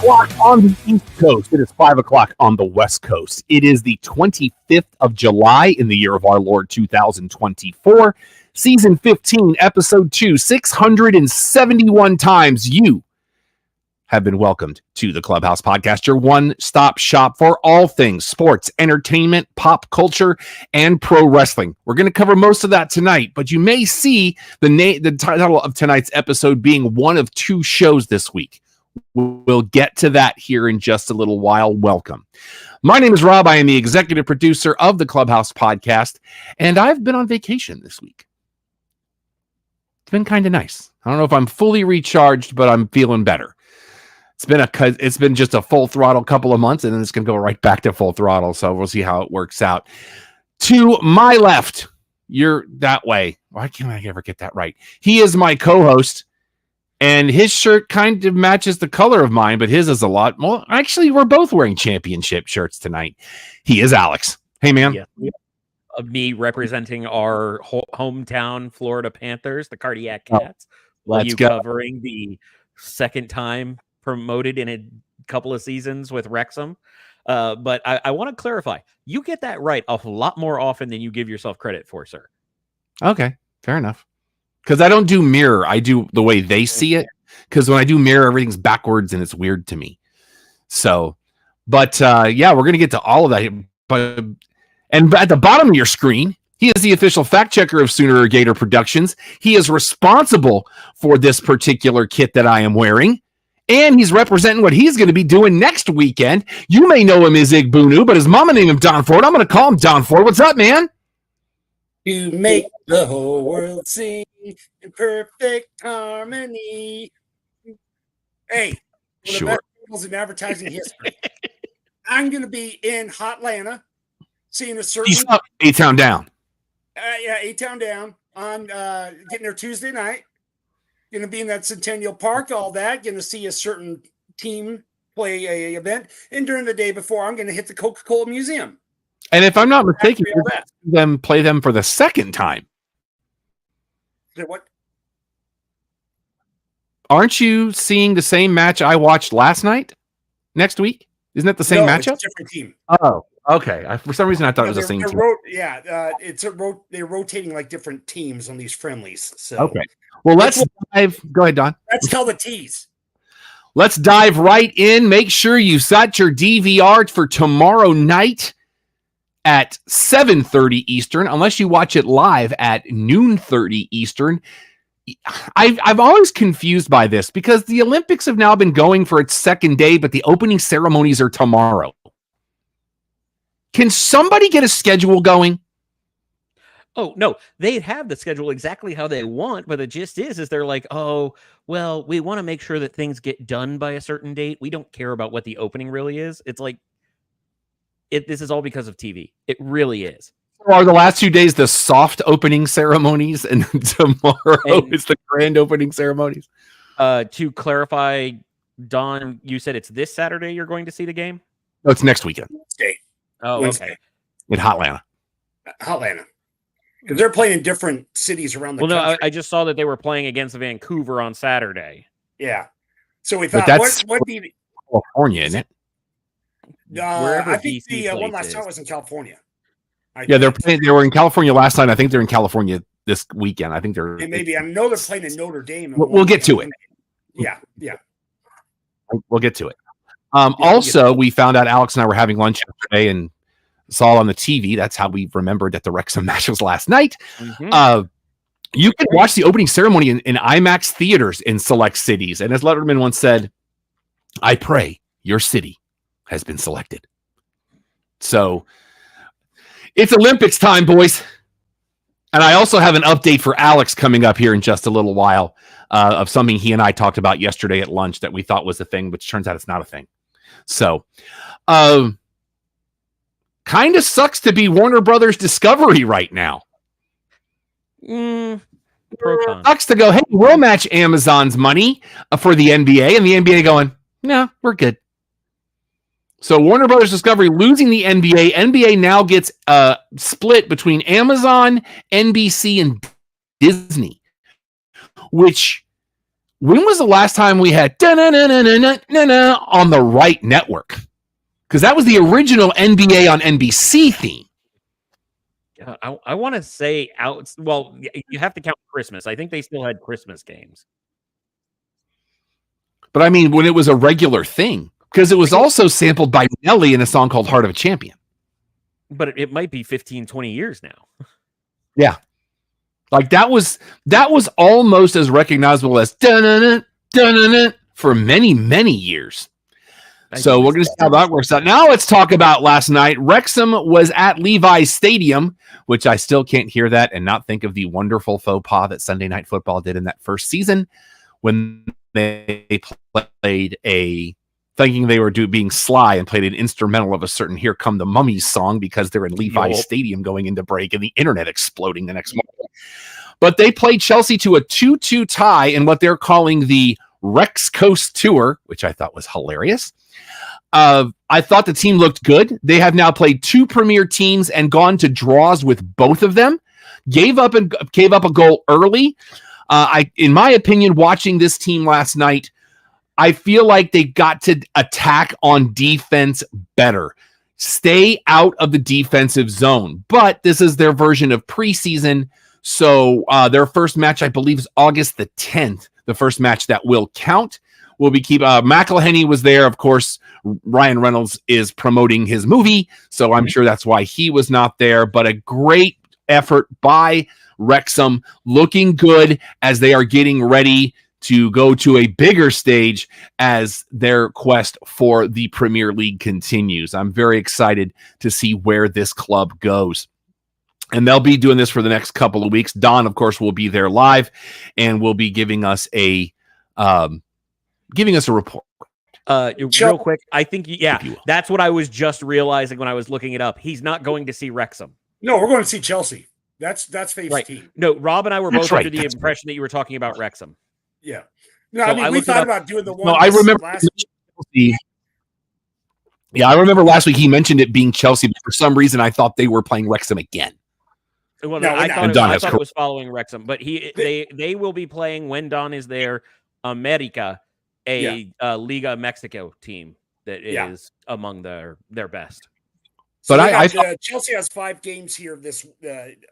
o'clock on the East Coast. It is 5 o'clock on the West Coast. It is the 25th of July in the year of our Lord 2024. Season 15, Episode 2, 671 times you have been welcomed to the Clubhouse Podcast, your one-stop shop for all things sports, entertainment, pop culture, and pro wrestling. We're going to cover most of that tonight, but you may see the title of tonight's episode being one of two shows this week. We'll get to that here in just a little while. Welcome. My name is Rob. I am the executive producer of the Clubhouse Podcast, and I've been on vacation this week. It's been kind of nice. I don't know if I'm fully recharged, but I'm feeling better. It's been just a full throttle couple of months, and then it's going to go right back to full throttle. So we'll see how it works out. To my left, you're that way. Why can't I ever get that right? He is my co-host, and his shirt kind of matches the color of mine, but his is a lot. Well, actually, we're both wearing championship shirts tonight. He is Alex. Hey, man. Yeah. Of me representing our hometown Florida Panthers, the Cardiac Cats. Let's go. Covering the second time promoted in a couple of seasons with Wrexham. But I want to clarify, you get that right a lot more often than you give yourself credit for, sir. Okay, fair enough. Because I don't do mirror. I do the way they see it. Because when I do mirror, everything's backwards and it's weird to me. So, but yeah, we're going to get to all of that. And at the bottom of your screen, he is the official fact checker of Sooner Gator Productions. He is responsible for this particular kit that I am wearing. And he's representing what he's going to be doing next weekend. You may know him as Igbunu, but his mama named him Don Ford. I'm going to call him Don Ford. What's up, man? You make the whole world sing in perfect harmony. Hey, sure. The best peoples in advertising history. I'm going to be in Hotlanta, seeing a certain A-Town down. Yeah, A-Town down. On getting there Tuesday night. Going to be in that Centennial Park, all that. Going to see a certain team play a event. And during the day before, I'm going to hit the Coca-Cola Museum. And if I'm not mistaken, play them for the second time. What? Aren't you seeing the same match I watched last night? Next week? Isn't that the same matchup? It's a different team. Oh, okay. For some reason, I thought it was the same team. They're rotating like different teams on these friendlies. So okay. Well, let's dive. Go ahead, Don. Let's tell the tease. Let's dive right in. Make sure you set your DVR for tomorrow night at 7:30 Eastern, unless you watch it live at noon 30 Eastern. I'm always confused by this because the Olympics have now been going for its second day, but the opening ceremonies are tomorrow. Can somebody get a schedule going? Oh, no, they have the schedule exactly how they want, but the gist is they're like, oh, well, we want to make sure that things get done by a certain date. We don't care about what the opening really is. It's like, this is all because of TV. It really is. Are the last 2 days the soft opening ceremonies, and tomorrow is the grand opening ceremonies? To clarify, Don, you said it's this Saturday you're going to see the game? No, it's next weekend. Wednesday. Oh, Wednesday. Okay. In Hotlanta. Because they're playing in different cities around the country. No, I just saw that they were playing against Vancouver on Saturday. Yeah. So we thought, what be California, isn't it? I think the one last time was in California. They were in California last night. I think they're in California this weekend. I think they're. Maybe I know they're playing in Notre Dame. We'll get to it. Yeah. We'll get to it. Also, we found out Alex and I were having lunch yesterday and saw on the TV. That's how we remembered that the Wrexham match was last night. Mm-hmm. You can watch the opening ceremony in IMAX theaters in select cities. And as Letterman once said, I pray your city has been selected. So it's Olympics time, boys. And I also have an update for Alex coming up here in just a little while of something he and I talked about yesterday at lunch that we thought was a thing, which turns out it's not a thing. So, kind of sucks to be Warner Brothers Discovery right now. Sucks to go, hey, we'll match Amazon's money for the NBA, and the NBA going, no, we're good. So Warner Brothers Discovery losing the NBA. NBA now gets split between Amazon, NBC, and Disney, which When was the last time we had da-na-na-na-na-na-na on the right network? Because that was the original NBA on NBC theme. I want to say out. Well, you have to count Christmas. I think they still had Christmas games. But I mean, when it was a regular thing, because it was also sampled by Nelly in a song called Heart of a Champion. But it might be 15, 20 years now. Yeah. Like that was almost as recognizable as dun-dun-dun, dun-dun-dun for many, many years. So we're going to see how that works out. Now let's talk about last night. Wrexham was at Levi's Stadium, which I still can't hear that and not think of the wonderful faux pas that Sunday Night Football did in that first season when they played thinking they were being sly and played an instrumental of a certain Here Come the Mummies song because they're in Levi's Stadium going into break and the internet exploding the next morning. But they played Chelsea to a 2-2 tie in what they're calling the Rex Coast Tour, which I thought was hilarious. I thought the team looked good. They have now played 2 Premier teams and gone to draws with both of them. Gave up a goal early. In my opinion, watching this team last night, I feel like they got to attack on defense better. Stay out of the defensive zone. But this is their version of preseason. So their first match, I believe, is August the 10th. The first match that will count. Will be McElhenney was there. Of course, Ryan Reynolds is promoting his movie. So I'm sure that's why he was not there. But a great effort by Wrexham, looking good as they are getting ready to go to a bigger stage as their quest for the Premier League continues. I'm very excited to see where this club goes. And they'll be doing this for the next couple of weeks. Don, of course, will be there live and will be giving us a report. Real quick, I think, that's what I was just realizing when I was looking it up. He's not going to see Wrexham. No, we're going to see Chelsea. That's Faith's right. team. No, Rob and I were both under the impression that you were talking about Wrexham. Yeah. No, so I mean, we thought about doing the one. No, I remember last week. Yeah, I remember last week he mentioned it being Chelsea, but for some reason I thought they were playing Wrexham again. Well, no, I thought it was following Wrexham, but they will be playing when Don is there. America, Liga Mexico team that is among their best. So but Chelsea has 5 games here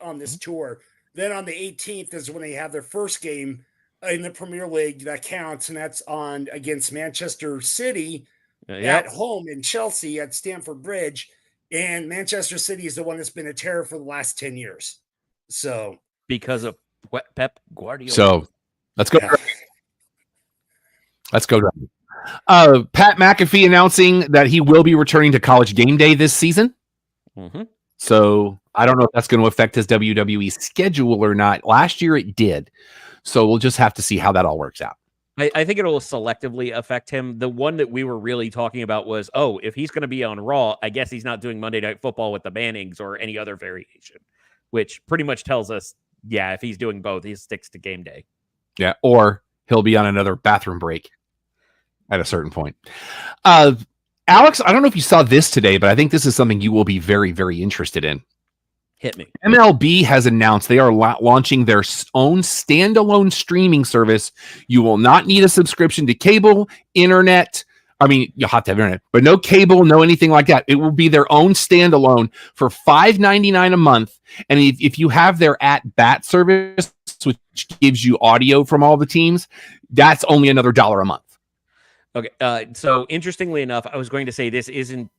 on this tour. Then on the 18th is when they have their first game in the Premier League that counts, and that's on against Manchester City at home in Chelsea at Stamford Bridge. And Manchester City is the one that's been a terror for the last 10 years. So because of Pep Guardiola. So let's go. Yeah. Let's go. Pat McAfee announcing that he will be returning to College Game Day this season. Mm-hmm. So I don't know if that's going to affect his WWE schedule or not. Last year it did. So we'll just have to see how that all works out. I think it'll selectively affect him. The one that we were really talking about was, if he's going to be on Raw, I guess he's not doing Monday Night Football with the Mannings or any other variation, which pretty much tells us, if he's doing both, he sticks to Game Day. Yeah, or he'll be on another bathroom break at a certain point. Alex, I don't know if you saw this today, but I think this is something you will be very, very interested in. Hit me. MLB has announced they are launching their own standalone streaming service. You will not need a subscription to cable, internet. I mean, you'll have to have internet, but no cable, no anything like that. It will be their own standalone for $5.99 a month. And if you have their at-bat service, which gives you audio from all the teams, that's only another $1 a month. Okay. So interestingly enough, I was going to say this isn't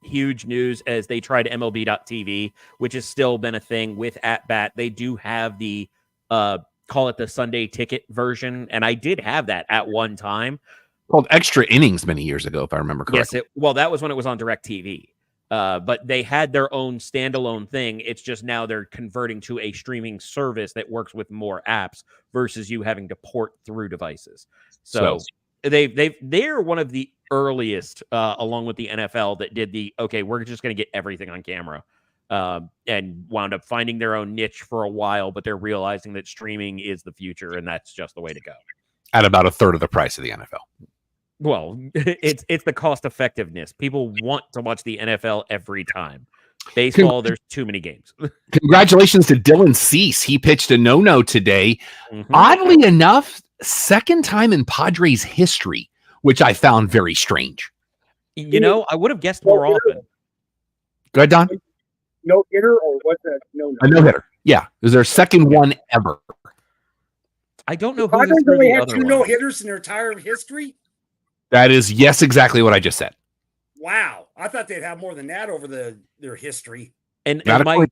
huge news as they tried MLB.TV, which has still been a thing with At Bat. They do have the call it the Sunday Ticket version, and I did have that at one time. Called Extra Innings many years ago, if I remember correctly. Yes, that was when it was on DirecTV. But they had their own standalone thing. It's just now they're converting to a streaming service that works with more apps versus you having to port through devices. So they're one of the earliest, along with the NFL, that did we're just going to get everything on camera, and wound up finding their own niche for a while, but they're realizing that streaming is the future, and that's just the way to go. At about a third of the price of the NFL. Well, it's the cost effectiveness. People want to watch the NFL every time. Baseball, there's too many games. Congratulations to Dylan Cease. He pitched a no-no today. Mm-hmm. Oddly enough, second time in Padres history, which I found very strange. I would have guessed more often. Go ahead, Don. No hitter, or what's that? No. A no-hitter. Yeah. It was their second one ever. I don't know who Padres threw only the had other 2 one. no-hitters in their entire history. That is, yes, exactly what I just said. Wow, I thought they'd have more than that over their history. And Not a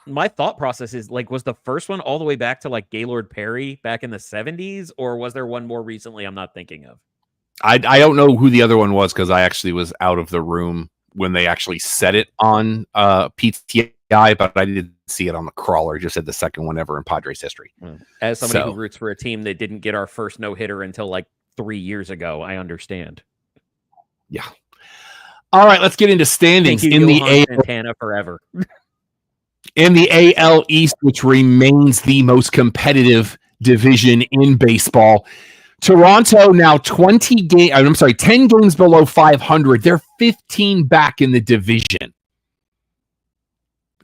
my thought process is like, was the first one all the way back to like Gaylord Perry back in the 70s, or was there one more recently I'm not thinking of? I don't know who the other one was because I actually was out of the room when they actually said it on PTI, but I didn't see it on the crawler. It just said the second one ever in Padres history. As somebody who roots for a team that didn't get our first no-hitter until like 3 years ago, I understand. Yeah. All right, let's get into standings in the Santana forever. In the AL East, which remains the most competitive division in baseball. Toronto now 10 games below 500. They're 15 back in the division.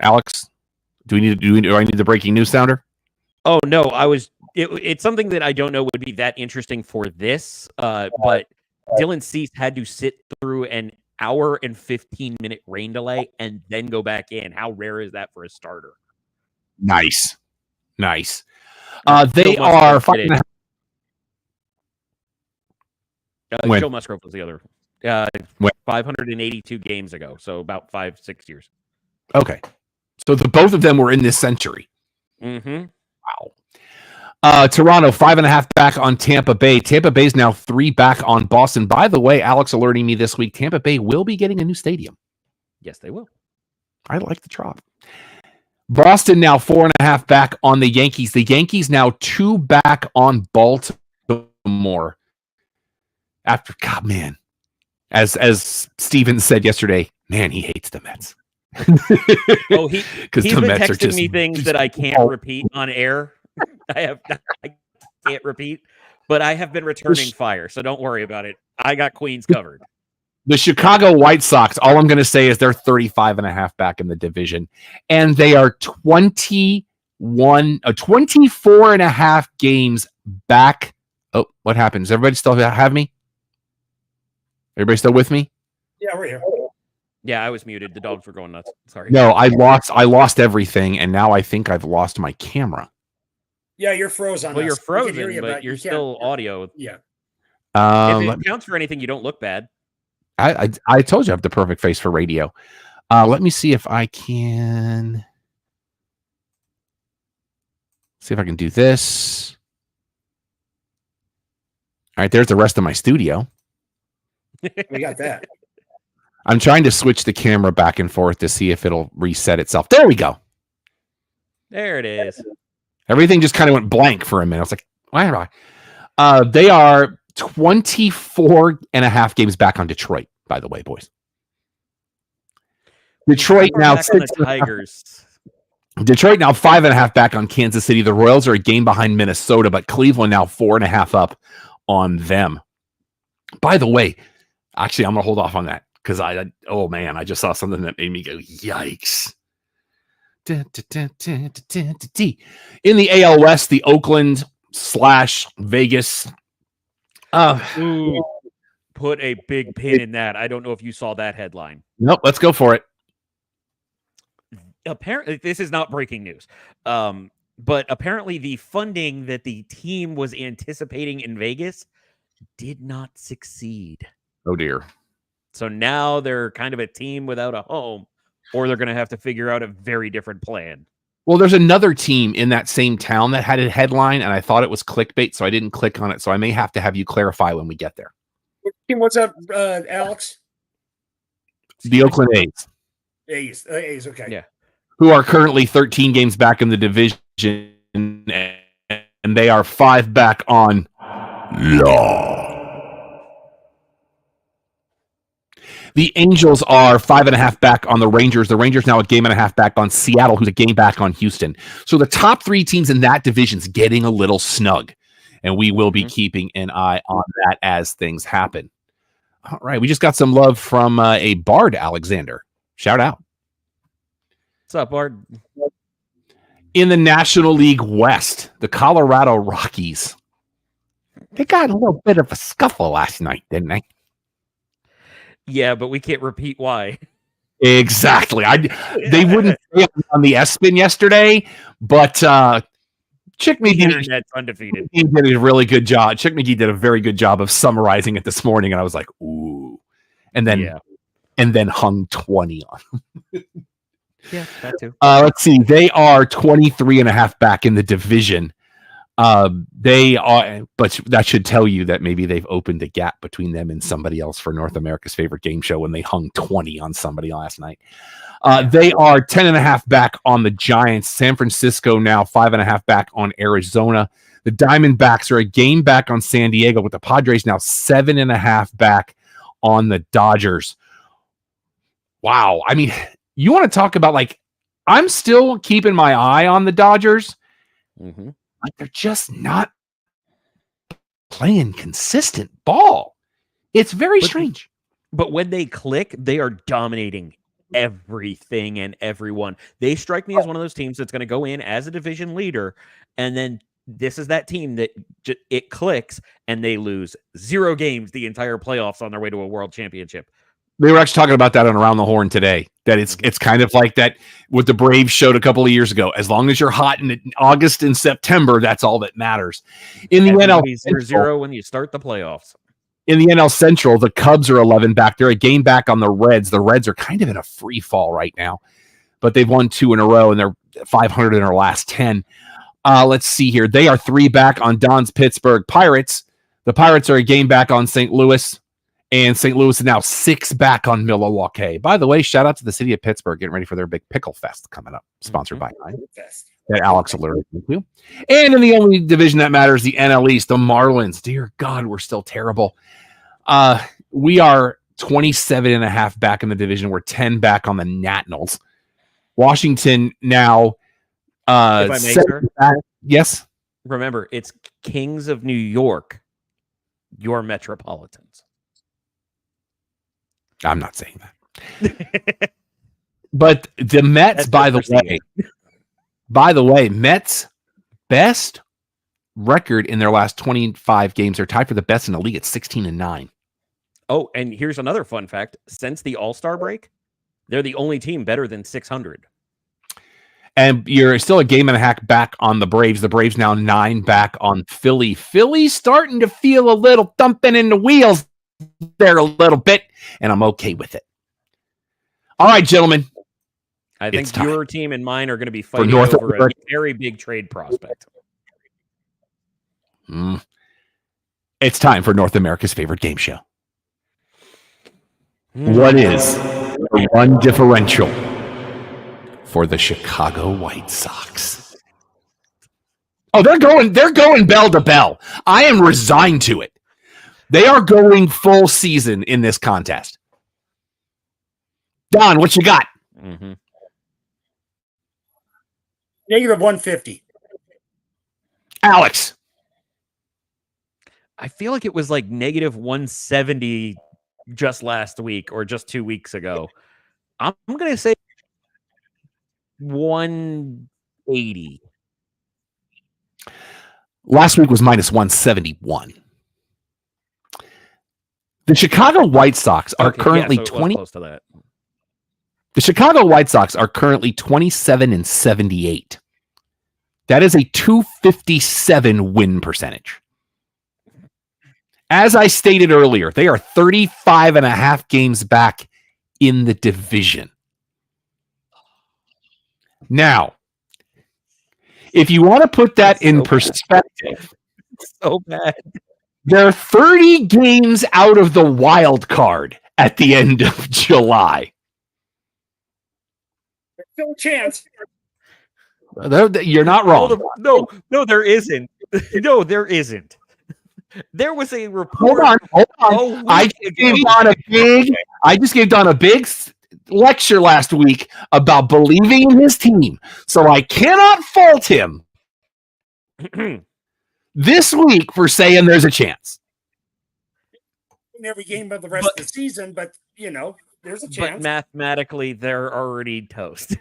Alex, do I need the breaking news sounder? Oh no, it's something that I don't know would be that interesting for this, but Dylan Cease had to sit through an hour and 15-minute rain delay and then go back in. How rare is that for a starter? Nice. They are Joe Musgrove was the other. 582 games ago, so about 5-6 years. Okay. So both of them were in this century. Mm-hmm. Wow. Toronto 5.5 back on Tampa Bay. Tampa Bay's now 3 back on Boston. By the way, Alex alerting me this week, Tampa Bay will be getting a new stadium. Yes, they will. I like the drop. Boston now 4.5 back on the Yankees. The Yankees now 2 back on Baltimore. After, God, man, as Steven said yesterday, man, he hates the Mets. Oh, he's been texting me things that I can't repeat on air. I can't repeat, but I have been returning fire, so don't worry about it. I got Queens covered. The Chicago White Sox, all I'm going to say is they're 35.5 back in the division, and they are 24.5 games back. Oh, what happens? Everybody still have me? Everybody still with me? Yeah, we're here. Yeah, I was muted. The dogs were going nuts. Sorry. No, I lost everything, and now I think I've lost my camera. Yeah, you're frozen. Well, you're frozen, but you're still audio. Yeah. If it counts for anything, you don't look bad. I told you I have the perfect face for radio. Let me see if I can do this. All right, there's the rest of my studio. We got that. I'm trying to switch the camera back and forth to see if it'll reset itself. There we go. There it is. Everything just kind of went blank for a minute. I was like, why am I? They are 24.5 games back on Detroit, by the way, boys. Detroit now back on the Tigers. Detroit now 5.5 back on Kansas City. The Royals are a game behind Minnesota, but Cleveland now 4.5 up on them. By the way, actually, I'm gonna hold off on that because I just saw something that made me go, yikes. In the AL West, the Oakland / Vegas. Put a big pin in that. I don't know if you saw that headline. Nope, let's go for it. Apparently, this is not breaking news. But apparently the funding that the team was anticipating in Vegas did not succeed. Oh, dear. So now they're kind of a team without a home, or they're going to have to figure out a very different plan. Well, there's another team in that same town that had a headline, and I thought it was clickbait, so I didn't click on it. So I may have to have you clarify when we get there. What's up, Alex? The Oakland A's. A's, okay. Yeah. Who are currently 13 games back in the division, and they are 5 back on Law. The Angels are 5.5 back on the Rangers. The Rangers now a 1.5 back on Seattle, who's a game back on Houston. So the top 3 teams in that division's getting a little snug, and we will be keeping an eye on that as things happen. All right, we just got some love from a Bard Alexander. Shout out. What's up, Bard? In the National League West, the Colorado Rockies, They got a little bit of a scuffle last night, didn't they? Yeah, but we can't repeat why. Exactly. They wouldn't say on the S-Spin yesterday, but Chick The McGee internet's undefeated. did a really good job. Chick McGee did a very good job of summarizing it this morning, and I was like, ooh. And then hung 20 on. Yeah, that too. Let's see. They are 23.5 back in the division. They are, but that should tell you that maybe they've opened a gap between them and somebody else for North America's favorite game show when they hung 20 on somebody last night. They are 10.5 back on the Giants. San Francisco now 5.5 back on Arizona. The Diamondbacks are a game back on San Diego, with the Padres now 7.5 back on the Dodgers. Wow. I mean, you want to talk about, like, I'm still keeping my eye on the Dodgers. Mm-hmm. Like, they're just not playing consistent ball. It's very strange. But when they click, they are dominating everything and everyone. They strike me as one of those teams that's going to go in as a division leader, and then this is that team that it clicks and they lose 0 games the entire playoffs on their way to a world championship. They were actually talking about that on Around the Horn today, that it's kind of like that what the Braves showed a couple of years ago. As long as you're hot in August and September, that's all that matters. In the NL 0-0 when you start the playoffs. In the NL Central, the Cubs are 11 back. They're a game back on the Reds. The Reds are kind of in a free fall right now, but they've won 2 in a row, and they're 500 in their last 10. Let's see here. They are 3 back on Don's Pittsburgh Pirates. The Pirates are a game back on St. Louis. And St. Louis is now 6 back on Milwaukee. By the way, shout out to the city of Pittsburgh, getting ready for their big Pickle Fest coming up, sponsored by that Alex alerted me to. And in the only division that matters, the NL East, the Marlins. Dear God, we're still terrible. We are 27.5 back in the division. We're 10 back on the Nationals. Washington now. If I may, sir? Yes. Remember, it's Kings of New York, your Metropolitans. I'm not saying that. But the Mets, by the way, Mets best record in their last 25 games. They're tied for the best in the league at 16-9. Oh, and here's another fun fact. Since the All-Star break, they're the only team better than 600. And you're still a game and a half back on the Braves. The Braves now 9 back on Philly. Philly's starting to feel a little thumping in the wheels there a little bit, and I'm okay with it. All right, gentlemen. I think your team and mine are going to be fighting over a very big trade prospect. It's time for North America's favorite game show. What is the run differential for the Chicago White Sox? Oh, they're going bell to bell. I am resigned to it. They are going full season in this contest. Don, what you got? Negative 150. Alex. I feel like it was like negative 170 just last week or just 2 weeks ago. I'm going to say 180. Last week was minus 171. The Chicago White Sox are currently 20. Close to that. The Chicago White Sox are currently 27-78. That is a 257 win percentage. As I stated earlier, they are 35.5 games back in the division. Now, if you want to put that in perspective, so bad. They're 30 games out of the wild card at the end of July. There's still a chance. You're not wrong. No, there isn't. No, there isn't. There was a report. Hold on. I just gave Don a big lecture last week about believing in his team, so I cannot fault him this week for saying there's a chance. In every game of the rest of the season, but there's a chance. But mathematically, they're already toast.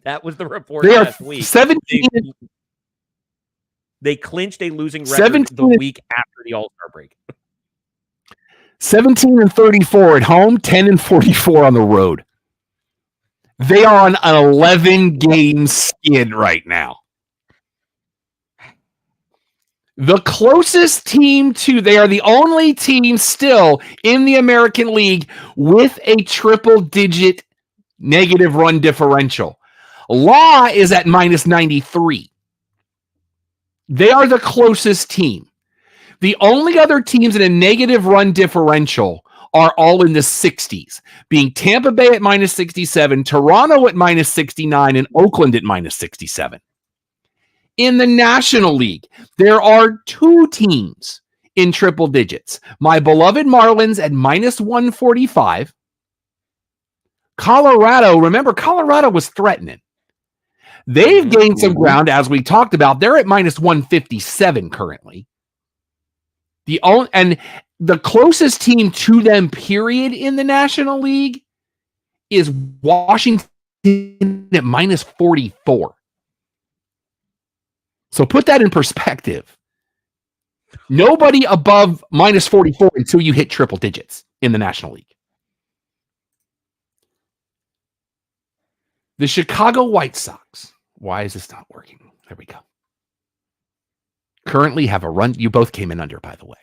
That was the report They last are week. 17. They clinched a losing record 17 the week after the All-Star break. 17-34 at home, 10-44 on the road. They are on an 11-game skid right now. The closest team they are the only team still in the American League with a triple-digit negative run differential. Law is at minus 93. They are the closest team. The only other teams in a negative run differential are all in the 60s, being Tampa Bay at minus 67, Toronto at minus 69, and Oakland at minus 67. In the National League, there are 2 teams in triple digits. My beloved Marlins at minus 145. Colorado, remember, Colorado was threatening. They've gained some ground, as we talked about. They're at minus 157 currently. And the closest team to them, period, in the National League is Washington at minus 44. So put that in perspective. Nobody above minus 44 until you hit triple digits in the National League. The Chicago White Sox. Why is this not working? There we go. Currently have a run. You both came in under, by the way.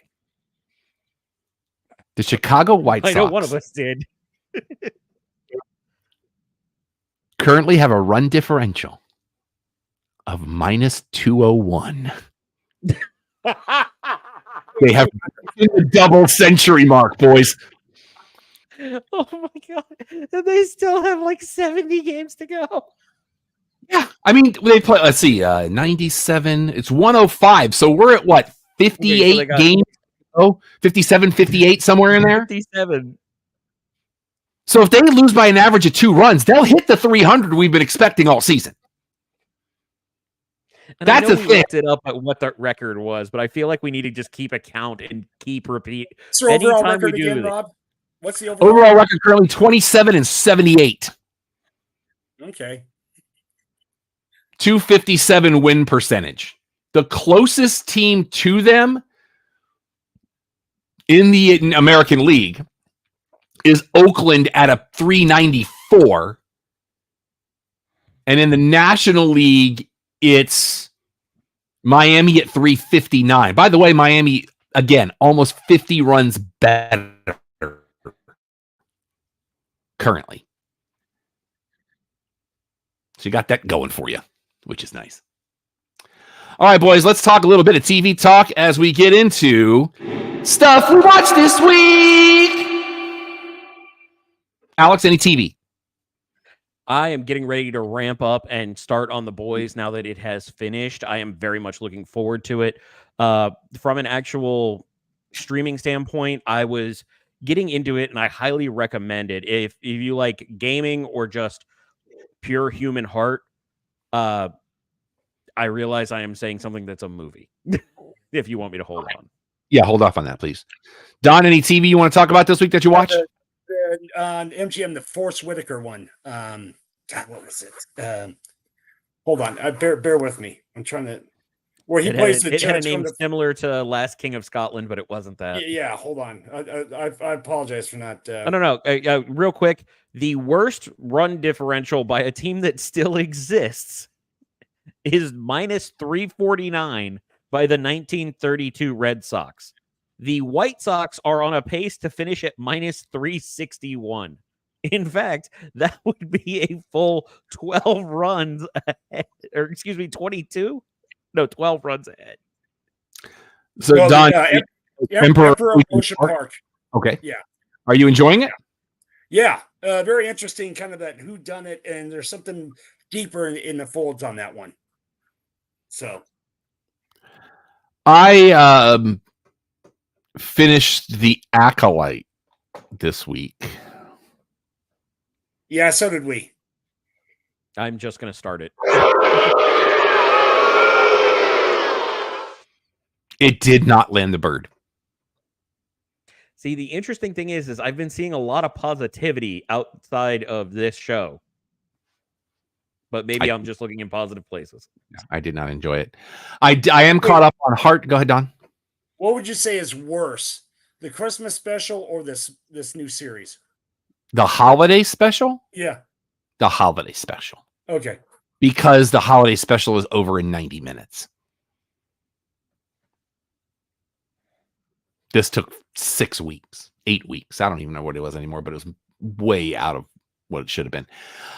The Chicago White Sox. I know one of us did. Currently have a run differential of minus 201. They have the double century mark, boys. Oh my God. And they still have like 70 games to go. Yeah. I mean, they play, let's see, 97. It's 105. So we're at what? 58 games? Oh, 57, 58, somewhere in there? 57. So if they lose by an average of 2 runs, they'll hit the 300 we've been expecting all season. And that's the thing. Looked it up at what the record was, but I feel like we need to just keep a count and keep repeat. What's your overall record again, Rob? What's the overall record? Currently 27-78. Okay. 257 win percentage. The closest team to them in the American League is Oakland at a 394. And in the National League, it's Miami at 359. By the way, Miami, again, almost 50 runs better currently. So you got that going for you, which is nice. All right, boys, let's talk a little bit of TV talk as we get into stuff we watched this week. Alex, any TV? I am getting ready to ramp up and start on The Boys now that it has finished. I am very much looking forward to it. From an actual streaming standpoint, I was getting into it and I highly recommend it. If you like gaming or just pure human heart, I realize I am saying something that's a movie. If you want me to hold on. Yeah, hold off on that, please. Don, any TV you want to talk about this week that you watched? On MGM, the Forrest Whitaker one. God, what was it? Hold on, bear with me. I'm trying to. Where he plays the judge. It had a name similar to Last King of Scotland, but it wasn't that. Yeah, hold on. I apologize for not. No. Real quick, the worst run differential by a team that still exists is minus 349 by the 1932 Red Sox. The White Sox are on a pace to finish at minus 361. In fact, that would be a full 12 runs ahead, or excuse me, 22? No, 12 runs ahead. So, well, Don, Emperor Ocean Park. Okay. Yeah. Are you enjoying it? Yeah. Very interesting, kind of that whodunit, and there's something deeper in the folds on that one. So. I finished The Acolyte this week. Yeah, so did we. I'm just going to start it. It did not land the bird. See, the interesting thing is I've been seeing a lot of positivity outside of this show. but maybe I'm just looking in positive places. I did not enjoy it. I am caught up on Heart. Go ahead, Don. What would you say is worse, the Christmas special or this new series? The holiday special? Yeah. The holiday special. Okay. Because the holiday special is over in 90 minutes. This took 6 weeks, 8 weeks. I don't even know what it was anymore, but it was way out of what it should have been.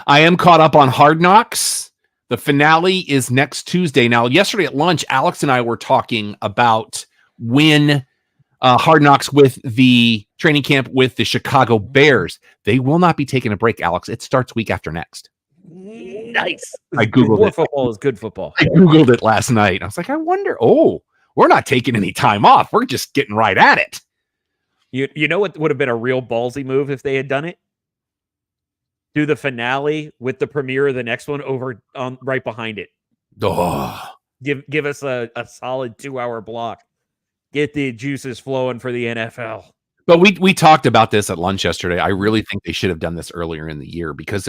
I am caught up on Hard Knocks. The finale is next Tuesday. Now, yesterday at lunch, Alex and I were talking about when Hard Knocks with the training camp with the Chicago Bears. They will not be taking a break, Alex. It starts week after next. Nice. I Googled More it. football is good football. I Googled it last night. I was like, I wonder, we're not taking any time off. We're just getting right at it. You know what would have been a real ballsy move if they had done it? Do the finale with the premiere of the next one over right behind it. Oh. Give us a solid 2-hour block. Get the juices flowing for the NFL. But we talked about this at lunch yesterday. I really think they should have done this earlier in the year because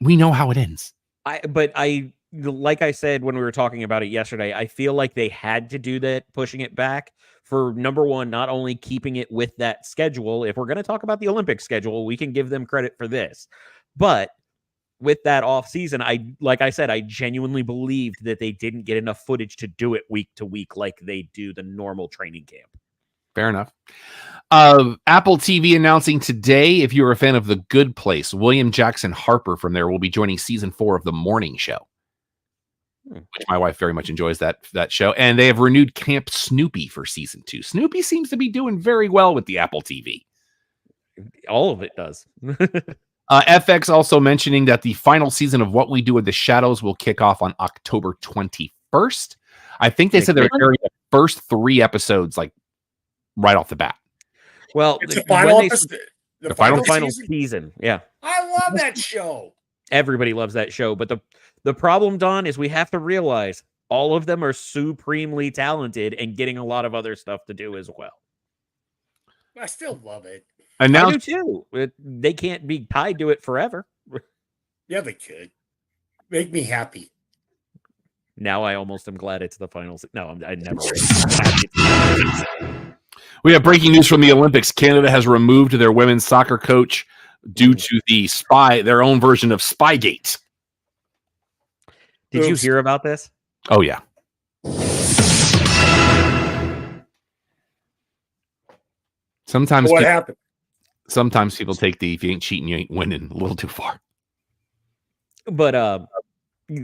we know how it ends. Like I said when we were talking about it yesterday, I feel like they had to do that, pushing it back for, number one, not only keeping it with that schedule. If we're going to talk about the Olympic schedule, we can give them credit for this. But with that off season, like I said, I genuinely believed that they didn't get enough footage to do it week to week like they do the normal training camp. Fair enough. Apple TV announcing today, if you're a fan of The Good Place, William Jackson Harper from there will be joining season 4 of The Morning Show, which my wife very much enjoys that show. And they have renewed Camp Snoopy for season 2. Snoopy seems to be doing very well with the Apple TV. All of it does. FX also mentioning that the final season of What We Do in the Shadows will kick off on October 21st. I think they said they're airing the first 3 episodes like right off the bat. Well, it's the final final season. Yeah. I love that show. Everybody loves that show. But the problem, Don, is we have to realize all of them are supremely talented and getting a lot of other stuff to do as well. I still love it. I do too. They can't be tied to it forever. Yeah, they could. Make me happy. Now I almost am glad it's the finals. No, I never. We have breaking news from the Olympics. Canada has removed their women's soccer coach due to their own version of Spygate. Did you hear about this? Oh, yeah. Sometimes what happened? Sometimes people take the if you ain't cheating, you ain't winning a little too far. But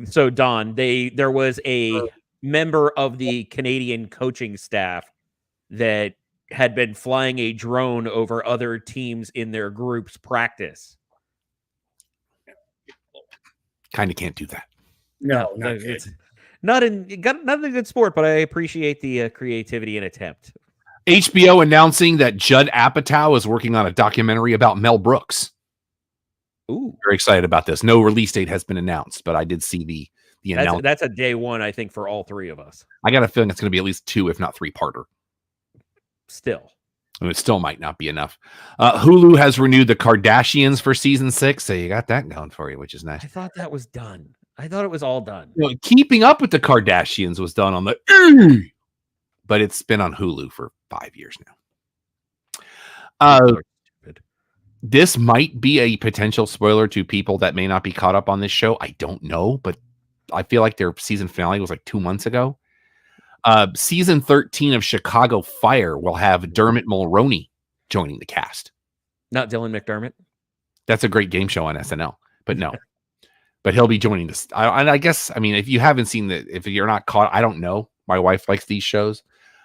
so Don, there was a member of the Canadian coaching staff that had been flying a drone over other teams in their group's practice. Kind of can't do that. No, it's not a good sport, but I appreciate the creativity and attempt. HBO announcing that Judd Apatow is working on a documentary about Mel Brooks. Ooh, very excited about this. No release date has been announced, but I did see the announcement. That's a day one, I think, for all 3 of us. I got a feeling it's going to be at least 2, if not 3-parter. Still. And it still might not be enough. Hulu has renewed the Kardashians for season 6, so you got that going for you, which is nice. I thought that was done. I thought it was all done. Keeping Up with the Kardashians was done on the but it's been on Hulu for 5 years now. This might be a potential spoiler to people that may not be caught up on this show. I don't know, but I feel like their season finale was like 2 months ago. Season 13 of Chicago Fire will have Dermot Mulroney joining the cast. Not Dylan McDermott. That's a great game show on SNL, but no. But he'll be joining this. I guess, I mean, if you haven't seen if you're not caught, I don't know. My wife likes these shows.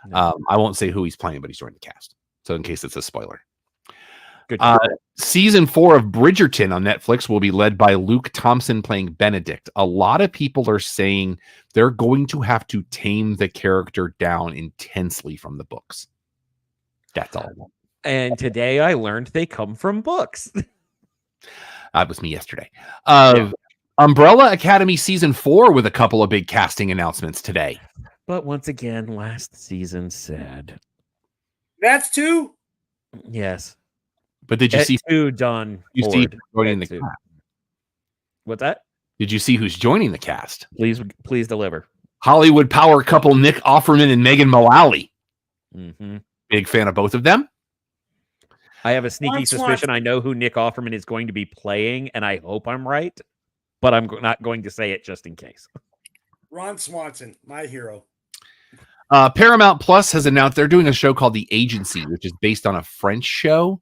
No. I won't say who he's playing, but he's joining the cast. So in case it's a spoiler. Good. Season 4 of Bridgerton on Netflix will be led by Luke Thompson playing Benedict. A lot of people are saying they're going to have to tame the character down intensely from the books. That's all. And today I learned they come from books. That was me yesterday. Umbrella Academy Season 4 with a couple of big casting announcements today. But once again, last season sad. That's 2? Yes. But did you see 2 done? You see joining the cast? What's that? Did you see who's joining the cast? Please deliver. Hollywood power couple Nick Offerman and Megan Mullally. Mm-hmm. Big fan of both of them. I have a sneaky suspicion I know who Nick Offerman is going to be playing, and I hope I'm right, but I'm not going to say it just in case. Ron Swanson, my hero. Paramount Plus has announced they're doing a show called The Agency, which is based on a French show.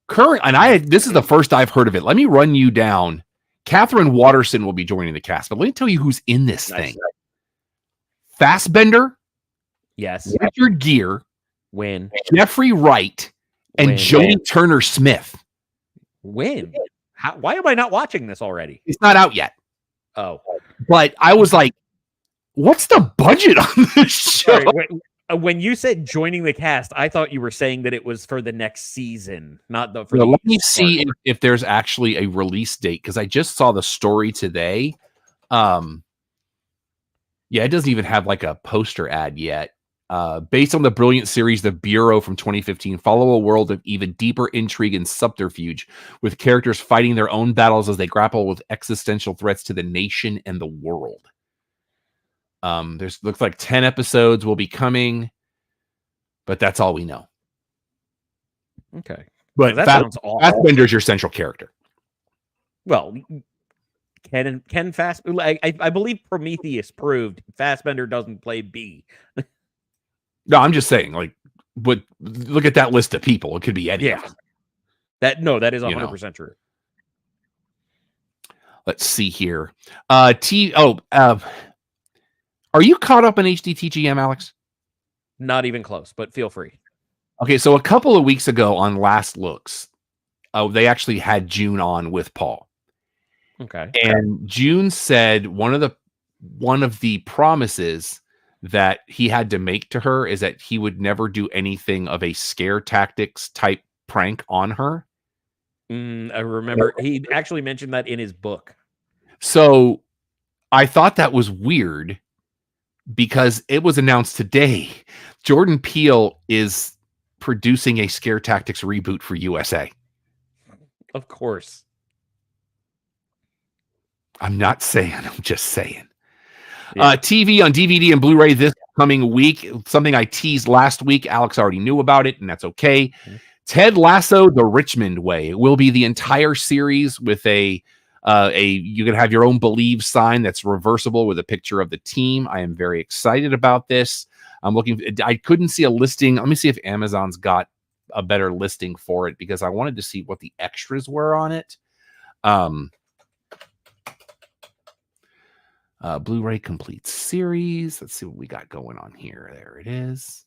This is the first I've heard of it. Let me run you down. Catherine Watterson will be joining the cast, but let me tell you who's in this thing. Fassbender, Yes. Richard Gere, Win. Jeffrey Wright, and Jodie Turner-Smith. Win. Why am I not watching this already? It's not out yet. Oh. But I was like, what's the budget on this show? Sorry, when you said joining the cast, I thought you were saying that it was for the next season, not the. Let me see if there's actually a release date, because I just saw the story today. Yeah, it doesn't even have like a poster ad yet. Based on the brilliant series The Bureau from 2015, follow a world of even deeper intrigue and subterfuge, with characters fighting their own battles as they grapple with existential threats to the nation and the world. Looks like 10 episodes will be coming, but that's all we know. Okay. But that sounds awful. Fassbender's your central character. Well, Ken Fassbender, I believe Prometheus proved Fassbender doesn't play B. No, I'm just saying, like, look at that list of people. It could be any. Yeah. That is 100% true. Let's see here. Are you caught up in HDTGM, Alex? Not even close, but feel free. Okay, so a couple of weeks ago on Last Looks, they actually had June on with Paul. Okay. And June said one of the promises that he had to make to her is that he would never do anything of a scare tactics type prank on her. I remember he actually mentioned that in his book. So I thought that was weird, because it was announced today Jordan Peele is producing a scare tactics reboot for USA. Of course. I'm not saying, I'm just saying. Yeah. TV on DVD and Blu-ray this coming week. Something I teased last week. Alex already knew about it, and that's okay. Mm-hmm. Ted Lasso, The Richmond Way. It will be the entire series with you can have your own Believe sign that's reversible with a picture of the team. I am very excited about this. I couldn't see a listing. Let me see if Amazon's got a better listing for it, because I wanted to see what the extras were on it. Blu-ray complete series. Let's see what we got going on here. There it is.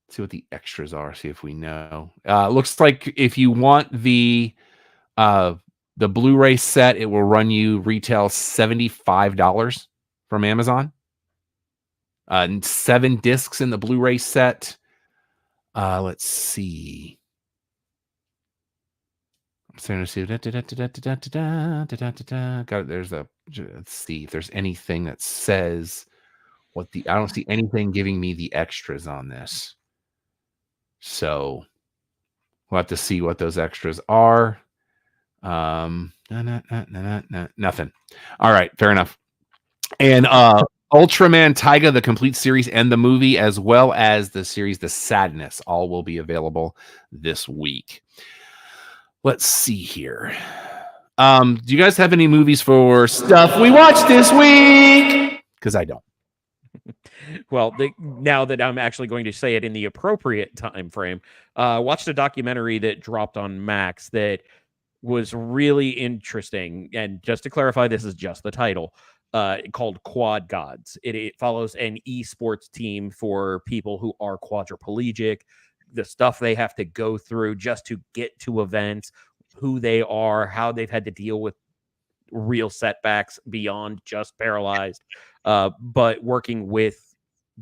Let's see what the extras are. See if we know. Looks like if you want the Blu-ray set, it will run you retail $75 from Amazon. 7 discs in the Blu-ray set. Let's see. I'm starting to see. Let's see if there's anything that says what the. I don't see anything giving me the extras on this. So we'll have to see what those extras are. Nothing. All right, fair enough. And Ultraman Taiga, the complete series and the movie, as well as the series The Sadness, all will be available this week. Let's see here. Do you guys have any movies for stuff we watched this week? Because I don't. Well, now that I'm actually going to say it in the appropriate time frame, watched a documentary that dropped on Max that was really interesting. And just to clarify, this is just the title, called Quad Gods. It follows an esports team for people who are quadriplegic, the stuff they have to go through just to get to events, who they are, how they've had to deal with real setbacks beyond just paralyzed, but working with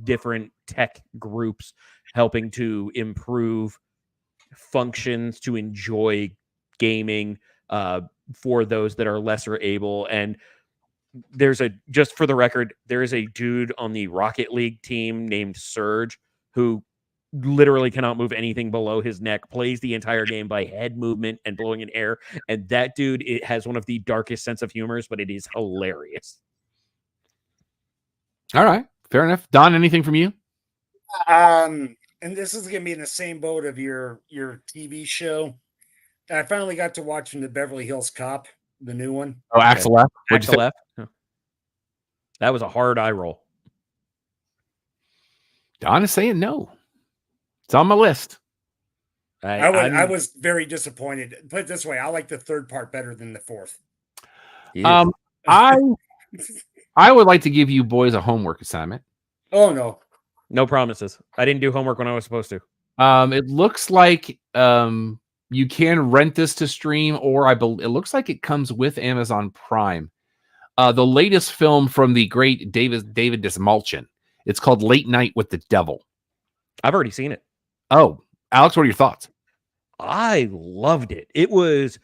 different tech groups, helping to improve functions to enjoy gaming for those that are lesser able. And just for the record, there is a dude on the Rocket League team named Surge who literally cannot move anything below his neck, plays the entire game by head movement and blowing in air. And that dude, it has one of the darkest sense of humors, but it is hilarious. All right. Fair enough. Don, anything from you? And this is gonna be in the same boat of your TV show. I finally got to watch the Beverly Hills Cop, the new one. Oh, Axel F. What'd you Axel F. That was a hard eye roll. Don is saying no. It's on my list. I was very disappointed. Put it this way, I like the third part better than the fourth. Yeah. I would like to give you boys a homework assignment. Oh no. No promises. I didn't do homework when I was supposed to. It looks like you can rent this to stream, or it looks like it comes with Amazon Prime. The latest film from the great David Dismalchin. It's called Late Night with the Devil. I've already seen it. Oh, Alex, what are your thoughts? I loved it. It was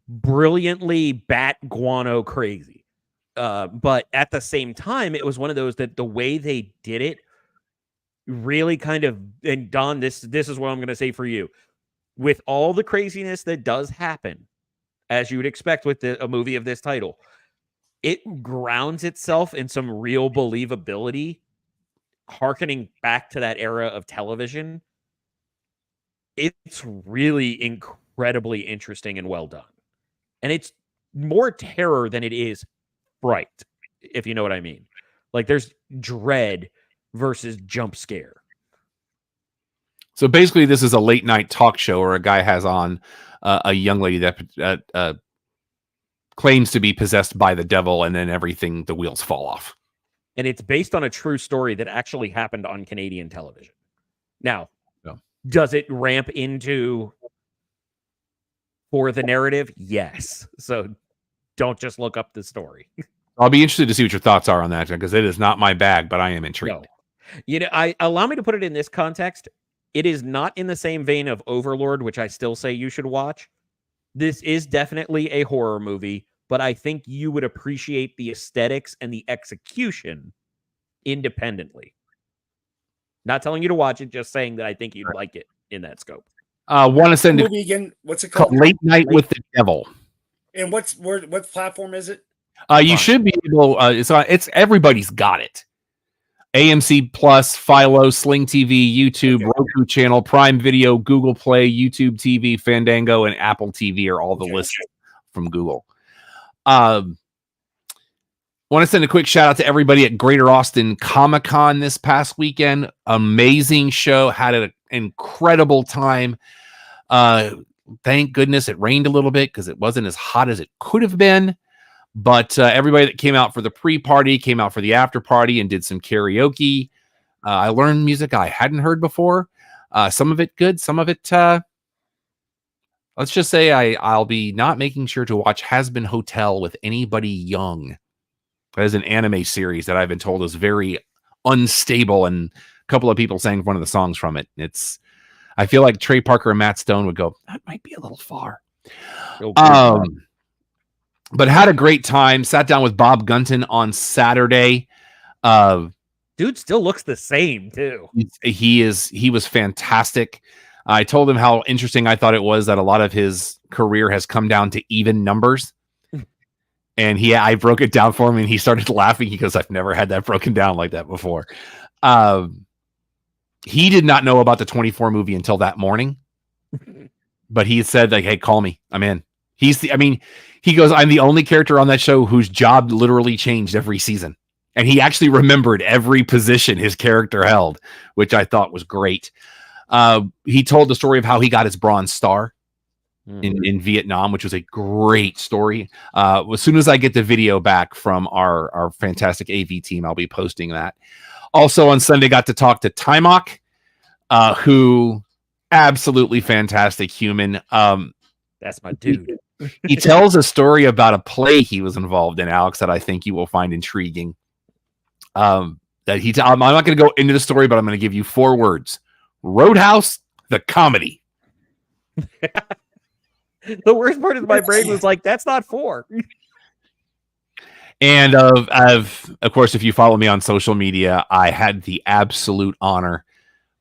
brilliantly bat guano crazy. But at the same time, it was one of those that the way they did it really kind of, and Don, this is what I'm going to say for you. With all the craziness that does happen, as you would expect with a movie of this title, it grounds itself in some real believability, hearkening back to that era of television. It's really incredibly interesting and well done. And it's more terror than it is fright, if you know what I mean. Like, there's dread versus jump scare. So basically, this is a late night talk show where a guy has on a young lady that claims to be possessed by the devil, and then the wheels fall off. And it's based on a true story that actually happened on Canadian television. Now, does it ramp into for the narrative? Yes. So don't just look up the story. I'll be interested to see what your thoughts are on that, because it is not my bag, but I am intrigued. No. You know, allow me to put it in this context. It is not in the same vein of Overlord, which I still say you should watch. This is definitely a horror movie, but I think you would appreciate the aesthetics and the execution independently. Not telling you to watch it, just saying that I think you'd like it in that scope. Want to send movie again? What's it called? Late Night with the Devil. And what platform is it? You should be able. It's everybody's got it. AMC Plus, Philo, Sling TV, YouTube, Roku channel, Prime Video, Google Play, YouTube TV, Fandango, and Apple TV are all the lists from Google. Want to send a quick shout out to everybody at Greater Austin Comicon this past weekend. Amazing show. Had an incredible time. Thank goodness it rained a little bit because it wasn't as hot as it could have been. But everybody that came out for the pre-party came out for the after-party and did some karaoke. I learned music I hadn't heard before. Some of it good, some of it... let's just say I'll be not making sure to watch Has-Been Hotel with anybody young. That is an anime series that I've been told is very unstable, and a couple of people sang one of the songs from it. I feel like Trey Parker and Matt Stone would go, that might be a little far. But had a great time. Sat down with Bob Gunton on Saturday. Dude still looks the same too. He was fantastic. I told him how interesting I thought it was that a lot of his career has come down to even numbers. And I broke it down for him, and he started laughing. He goes, I've never had that broken down like that before. He did not know about the 24 movie until that morning. But he said, like, hey, call me. I'm in. He goes, I'm the only character on that show whose job literally changed every season. And he actually remembered every position his character held, which I thought was great. He told the story of how he got his Bronze Star in Vietnam, which was a great story. As soon as I get the video back from our fantastic AV team, I'll be posting that. Also on Sunday, got to talk to Timok, who absolutely fantastic human. That's my dude. He tells a story about a play he was involved in, Alex, that I think you will find intriguing. I'm not going to go into the story, but I'm going to give you 4 words: Roadhouse, the comedy. The worst part of my brain was like, that's not 4. And of course, if you follow me on social media, I had the absolute honor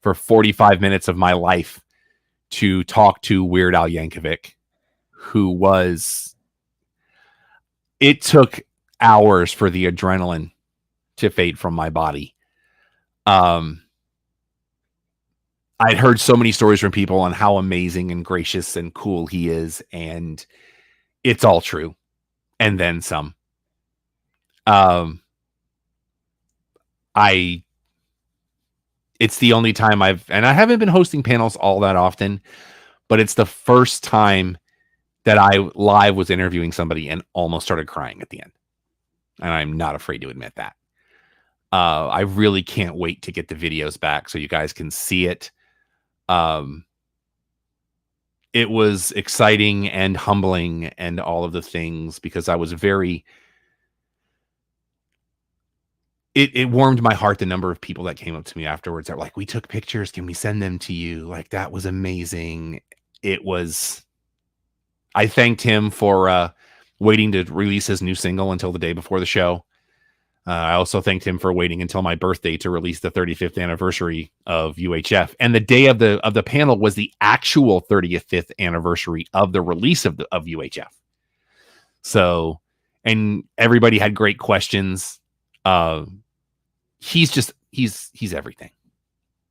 for 45 minutes of my life to talk to Weird Al Yankovic, who was, it took hours for the adrenaline to fade from my body. I'd heard so many stories from people on how amazing and gracious and cool he is, and it's all true. And then some. It's the only time and I haven't been hosting panels all that often, but it's the first time that I live was interviewing somebody and almost started crying at the end. And I'm not afraid to admit that. I really can't wait to get the videos back so you guys can see it. It was exciting and humbling and all of the things, because I was it warmed my heart, the number of people that came up to me afterwards that were like, we took pictures, can we send them to you? Like, that was amazing. I thanked him for waiting to release his new single until the day before the show. I also thanked him for waiting until my birthday to release the 35th anniversary of UHF. And the day of the panel was the actual 35th anniversary of the release of UHF. So, and everybody had great questions. He's everything.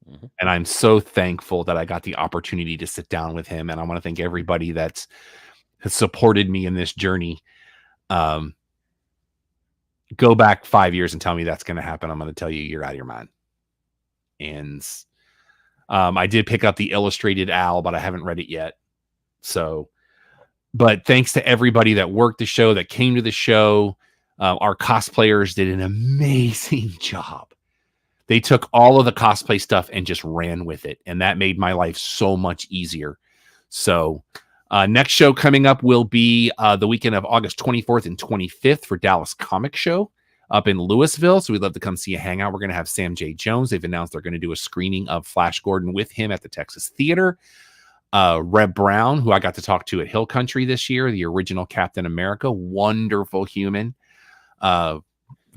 Mm-hmm. And I'm so thankful that I got the opportunity to sit down with him. And I want to thank everybody that has supported me in this journey. Go back 5 years and tell me that's going to happen. I'm going to tell you, you're out of your mind. And I did pick up the illustrated Al, but I haven't read it yet. So, but thanks to everybody that worked the show, that came to the show. Our cosplayers did an amazing job. They took all of the cosplay stuff and just ran with it. And that made my life so much easier. So next show coming up will be the weekend of August 24th and 25th for Dallas Comic Show up in Louisville. So we'd love to come see a hangout. We're going to have Sam J. Jones. They've announced they're going to do a screening of Flash Gordon with him at the Texas Theater. Reb Brown, who I got to talk to at Hill Country this year, the original Captain America, wonderful human.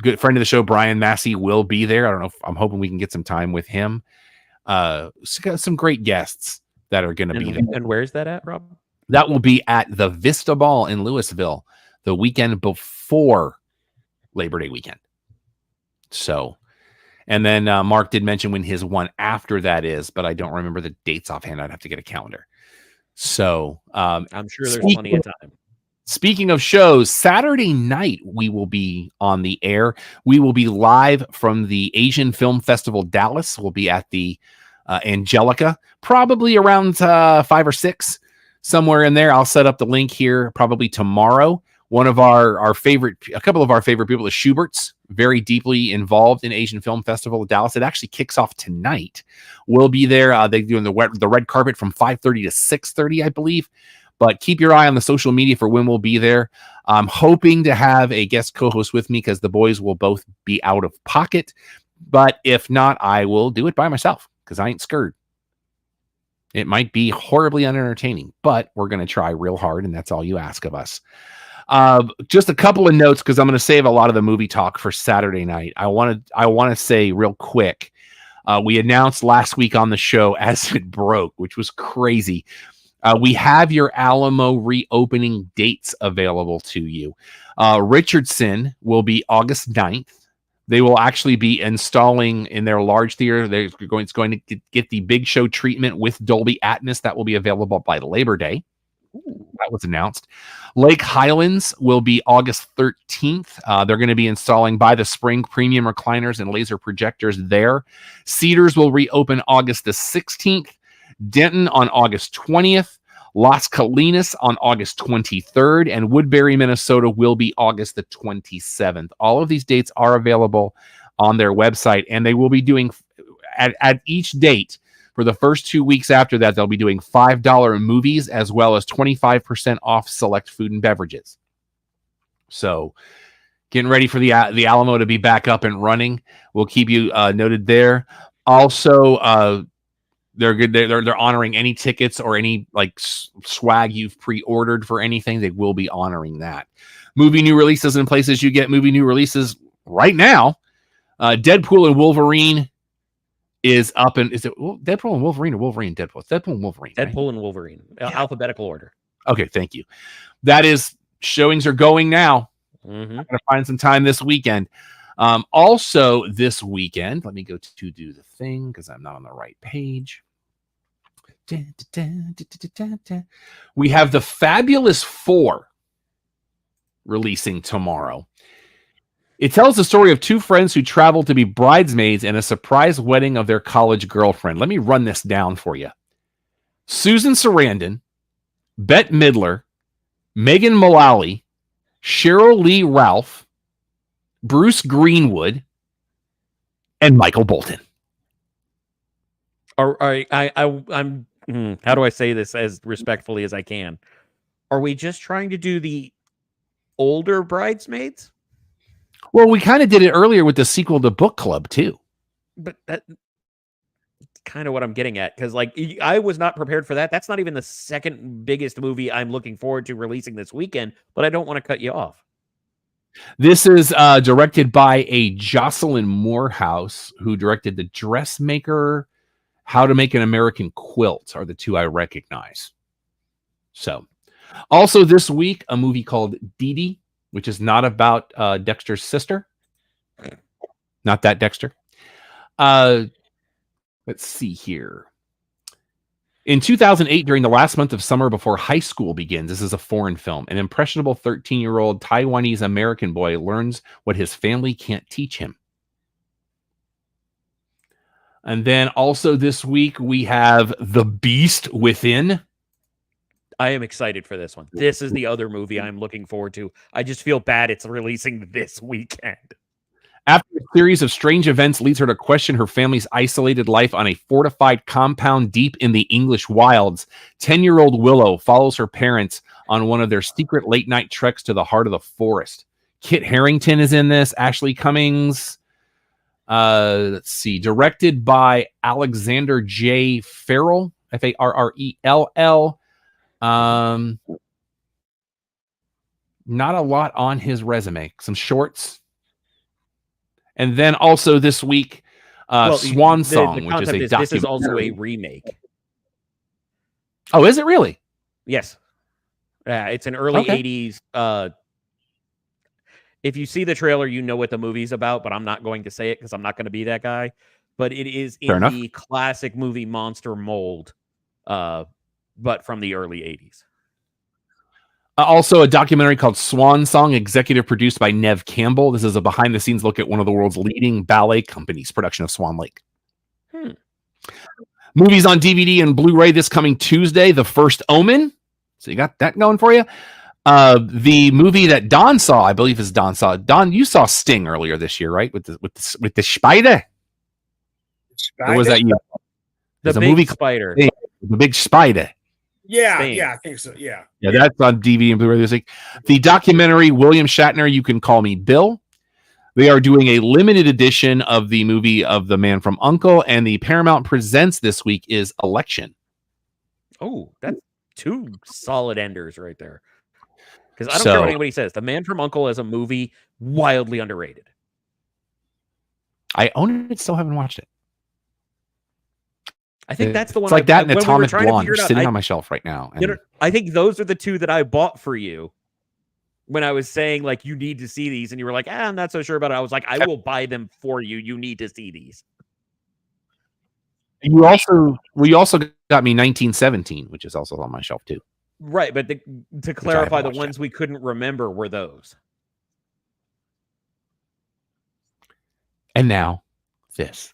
Good friend of the show, Brian Massey, will be there. I don't know I'm hoping we can get some time with him. Got some great guests that are going to be there. And where's that at, Rob? That will be at the Vista Ball in Louisville the weekend before Labor Day weekend. So, and then Mark did mention when his one after that is, but I don't remember the dates offhand. I'd have to get a calendar. So I'm sure there's plenty of time. Speaking of shows, Saturday night we will be on the air. We will be live from the Asian Film Festival Dallas. We'll be at the Angelica, probably around 5 or 6, somewhere in there. I'll set up the link here probably tomorrow. One of a couple of our favorite people, the Schuberts, very deeply involved in Asian Film Festival of Dallas. It actually kicks off tonight. We'll be there. They're doing the red carpet from 5:30 to 6:30, I believe. But keep your eye on the social media for when we'll be there. I'm hoping to have a guest co-host with me because the boys will both be out of pocket. But if not, I will do it by myself because I ain't scared. It might be horribly unentertaining, but we're going to try real hard, and that's all you ask of us. Just a couple of notes because I'm going to save a lot of the movie talk for Saturday night. I want to say real quick, we announced last week on the show as it broke, which was crazy. We have your Alamo reopening dates available to you. Richardson will be August 9th. They will actually be installing in their large theater. It's going to get the big show treatment with Dolby Atmos. That will be available by Labor Day. Ooh, that was announced. Lake Highlands will be August 13th. They're going to be installing by the spring premium recliners and laser projectors there. Cedars will reopen August the 16th. Denton on August 20th, Las Colinas on August 23rd, and Woodbury, Minnesota will be August the 27th. All of these dates are available on their website, and they will be doing, at each date, for the first 2 weeks after that, they'll be doing $5 movies as well as 25% off select food and beverages. So getting ready for the Alamo to be back up and running. We'll keep you noted there. Also, they're good. They're honoring any tickets or any like swag you've pre-ordered for anything. They will be honoring that. Movie new releases in places you get movie new releases right now. Deadpool and Wolverine is up in, is it Deadpool and Wolverine or Wolverine and Deadpool? It's Deadpool and Wolverine. Right? Deadpool and Wolverine, alphabetical order. Okay, thank you. That is, showings are going now. Mm-hmm. I'm gonna find some time this weekend. Also this weekend, let me go to do the thing because I'm not on the right page. We have the Fabulous Four releasing tomorrow. It tells the story of two friends who travel to be bridesmaids in a surprise wedding of their college girlfriend. Let me run this down for you. Susan Sarandon, Bette Midler, Megan Mullally, Cheryl Lee Ralph, Bruce Greenwood, and Michael Bolton. I'm how do I say this as respectfully as I can? Are we just trying to do the older bridesmaids? Well, we kind of did it earlier with the sequel to Book Club, too. But that's kind of what I'm getting at, because like I was not prepared for that. That's not even the second biggest movie I'm looking forward to releasing this weekend, but I don't want to cut you off. This is directed by a Jocelyn Moorhouse, who directed The Dressmaker, How to Make an American Quilt are the two I recognize. So, also this week, a movie called Dee Dee, which is not about Dexter's sister. Not that Dexter. Let's see here. In 2008, during the last month of summer before high school begins, this is a foreign film. An impressionable 13-year-old Taiwanese American boy learns what his family can't teach him. And then also this week, we have The Beast Within. I am excited for this one. This is the other movie I'm looking forward to. I just feel bad it's releasing this weekend. After a series of strange events leads her to question her family's isolated life on a fortified compound deep in the English wilds, 10-year-old Willow follows her parents on one of their secret late-night treks to the heart of the forest. Kit Harington is in this. Ashley Cummings. Let's see. Directed by Alexander J. Farrell. Farrell. Not a lot on his resume. Some shorts. And then also this week, Swan Song, which is a documentary. This is also a remake. Oh, is it really? Yes. It's an early 80s. If you see the trailer, you know what the movie's about, but I'm not going to say it because I'm not going to be that guy. But it is in the classic movie monster mold, but from the early 80s. Also, a documentary called Swan Song, executive produced by Nev Campbell. This is a behind-the-scenes look at one of the world's leading ballet companies' production of Swan Lake. Movies on DVD and Blu-ray this coming Tuesday, The First Omen. So you got that going for you. The movie that Don saw, I believe is Don saw. Don, you saw Sting earlier this year, right? With the spider. Or was that you? The big spider. The big spider. Yeah, I think so. Yeah, that's on DVD and Blu-ray this week. The documentary William Shatner, You Can Call Me Bill. They are doing a limited edition of the movie of The Man from U.N.C.L.E., and the Paramount Presents this week is Election. Oh, that's two solid enders right there. Because I don't care what anybody says. The Man from U.N.C.L.E. as a movie, wildly underrated. I own it, still haven't watched it. I think that's the one. It's like that and Atomic Blonde are sitting on my shelf right now. And I think those are the two that I bought for you when I was saying, like, you need to see these. And you were like, I'm not so sure about it. I was like, I will buy them for you. You need to see these. You also got me 1917, which is also on my shelf too. Right. But to clarify, the ones we couldn't remember were those. And now this.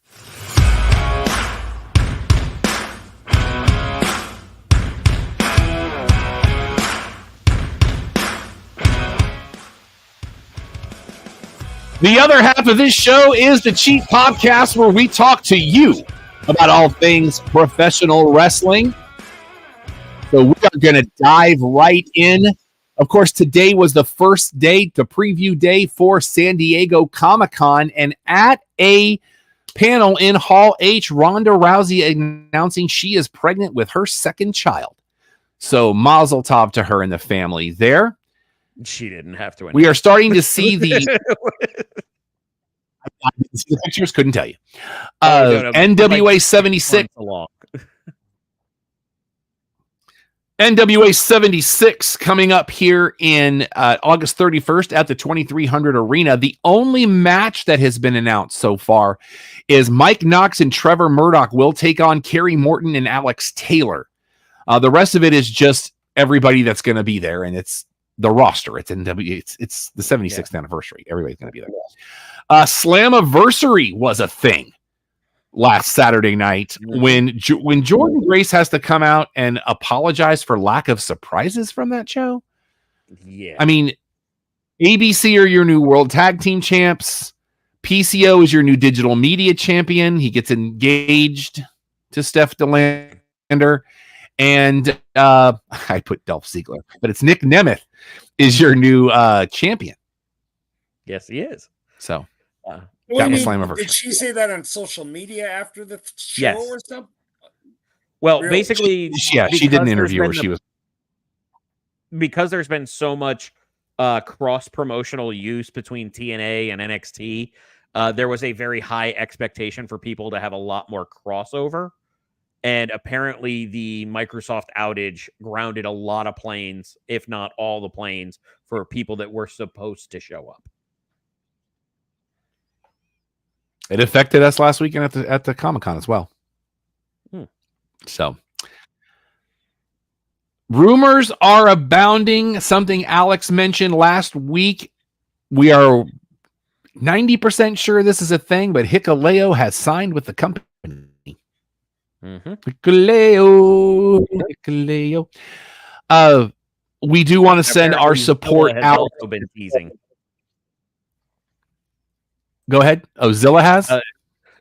The other half of this show is the Cheat Podcast, where we talk to you about all things professional wrestling. So we are going to dive right in. Of course, today was the first day, the preview day for San Diego Comicon, and at a panel in Hall H, Ronda Rousey announcing she is pregnant with her second child. So mazel tov to her and the family there. She didn't have to. We are starting to see the... I didn't see the pictures, couldn't tell you. No, NWA 76. Along. NWA 76 coming up here in August 31st at the 2300 Arena. The only match that has been announced so far is Mike Knox and Trevor Murdoch will take on Kerry Morton and Alex Taylor. The rest of it is just everybody that's going to be there, and it's the roster. It's NWA. It's the 76th anniversary. Everybody's going to be there. Slammiversary was a thing last Saturday night when Jordan Grace has to come out and apologize for lack of surprises from that show. Yeah. I mean, ABC are your new world tag team champs. PCO is your new digital media champion. He gets engaged to Steph DeLander. And I put Dolph Ziggler, but it's Nick Nemeth is your new champion. Yes, he is. So that was Slammiversary. Did she say that on social media after the show or something? Well, basically, she did an interview where she was, because there's been so much cross promotional use between TNA and NXT. There was a very high expectation for people to have a lot more crossover. And apparently the Microsoft outage grounded a lot of planes, if not all the planes, for people that were supposed to show up. It affected us last weekend at the Comicon as well. So rumors are abounding. Something Alex mentioned last week. We are 90% sure this is a thing, but Hikuleo has signed with the company. Hikuleo. We do want to send our support out. Also been teasing. Go ahead. Oh, Zilla has?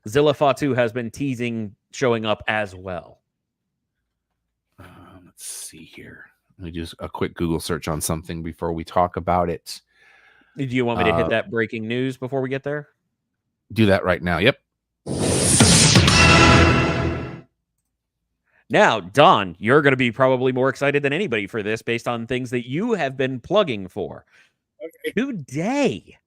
Zilla Fatu has been teasing showing up as well. Let's see here. Let me do a quick Google search on something before we talk about it. Do you want me to hit that breaking news before we get there? Do that right now. Yep. Now, Don, you're going to be probably more excited than anybody for this based on things that you have been plugging for. Okay. Today,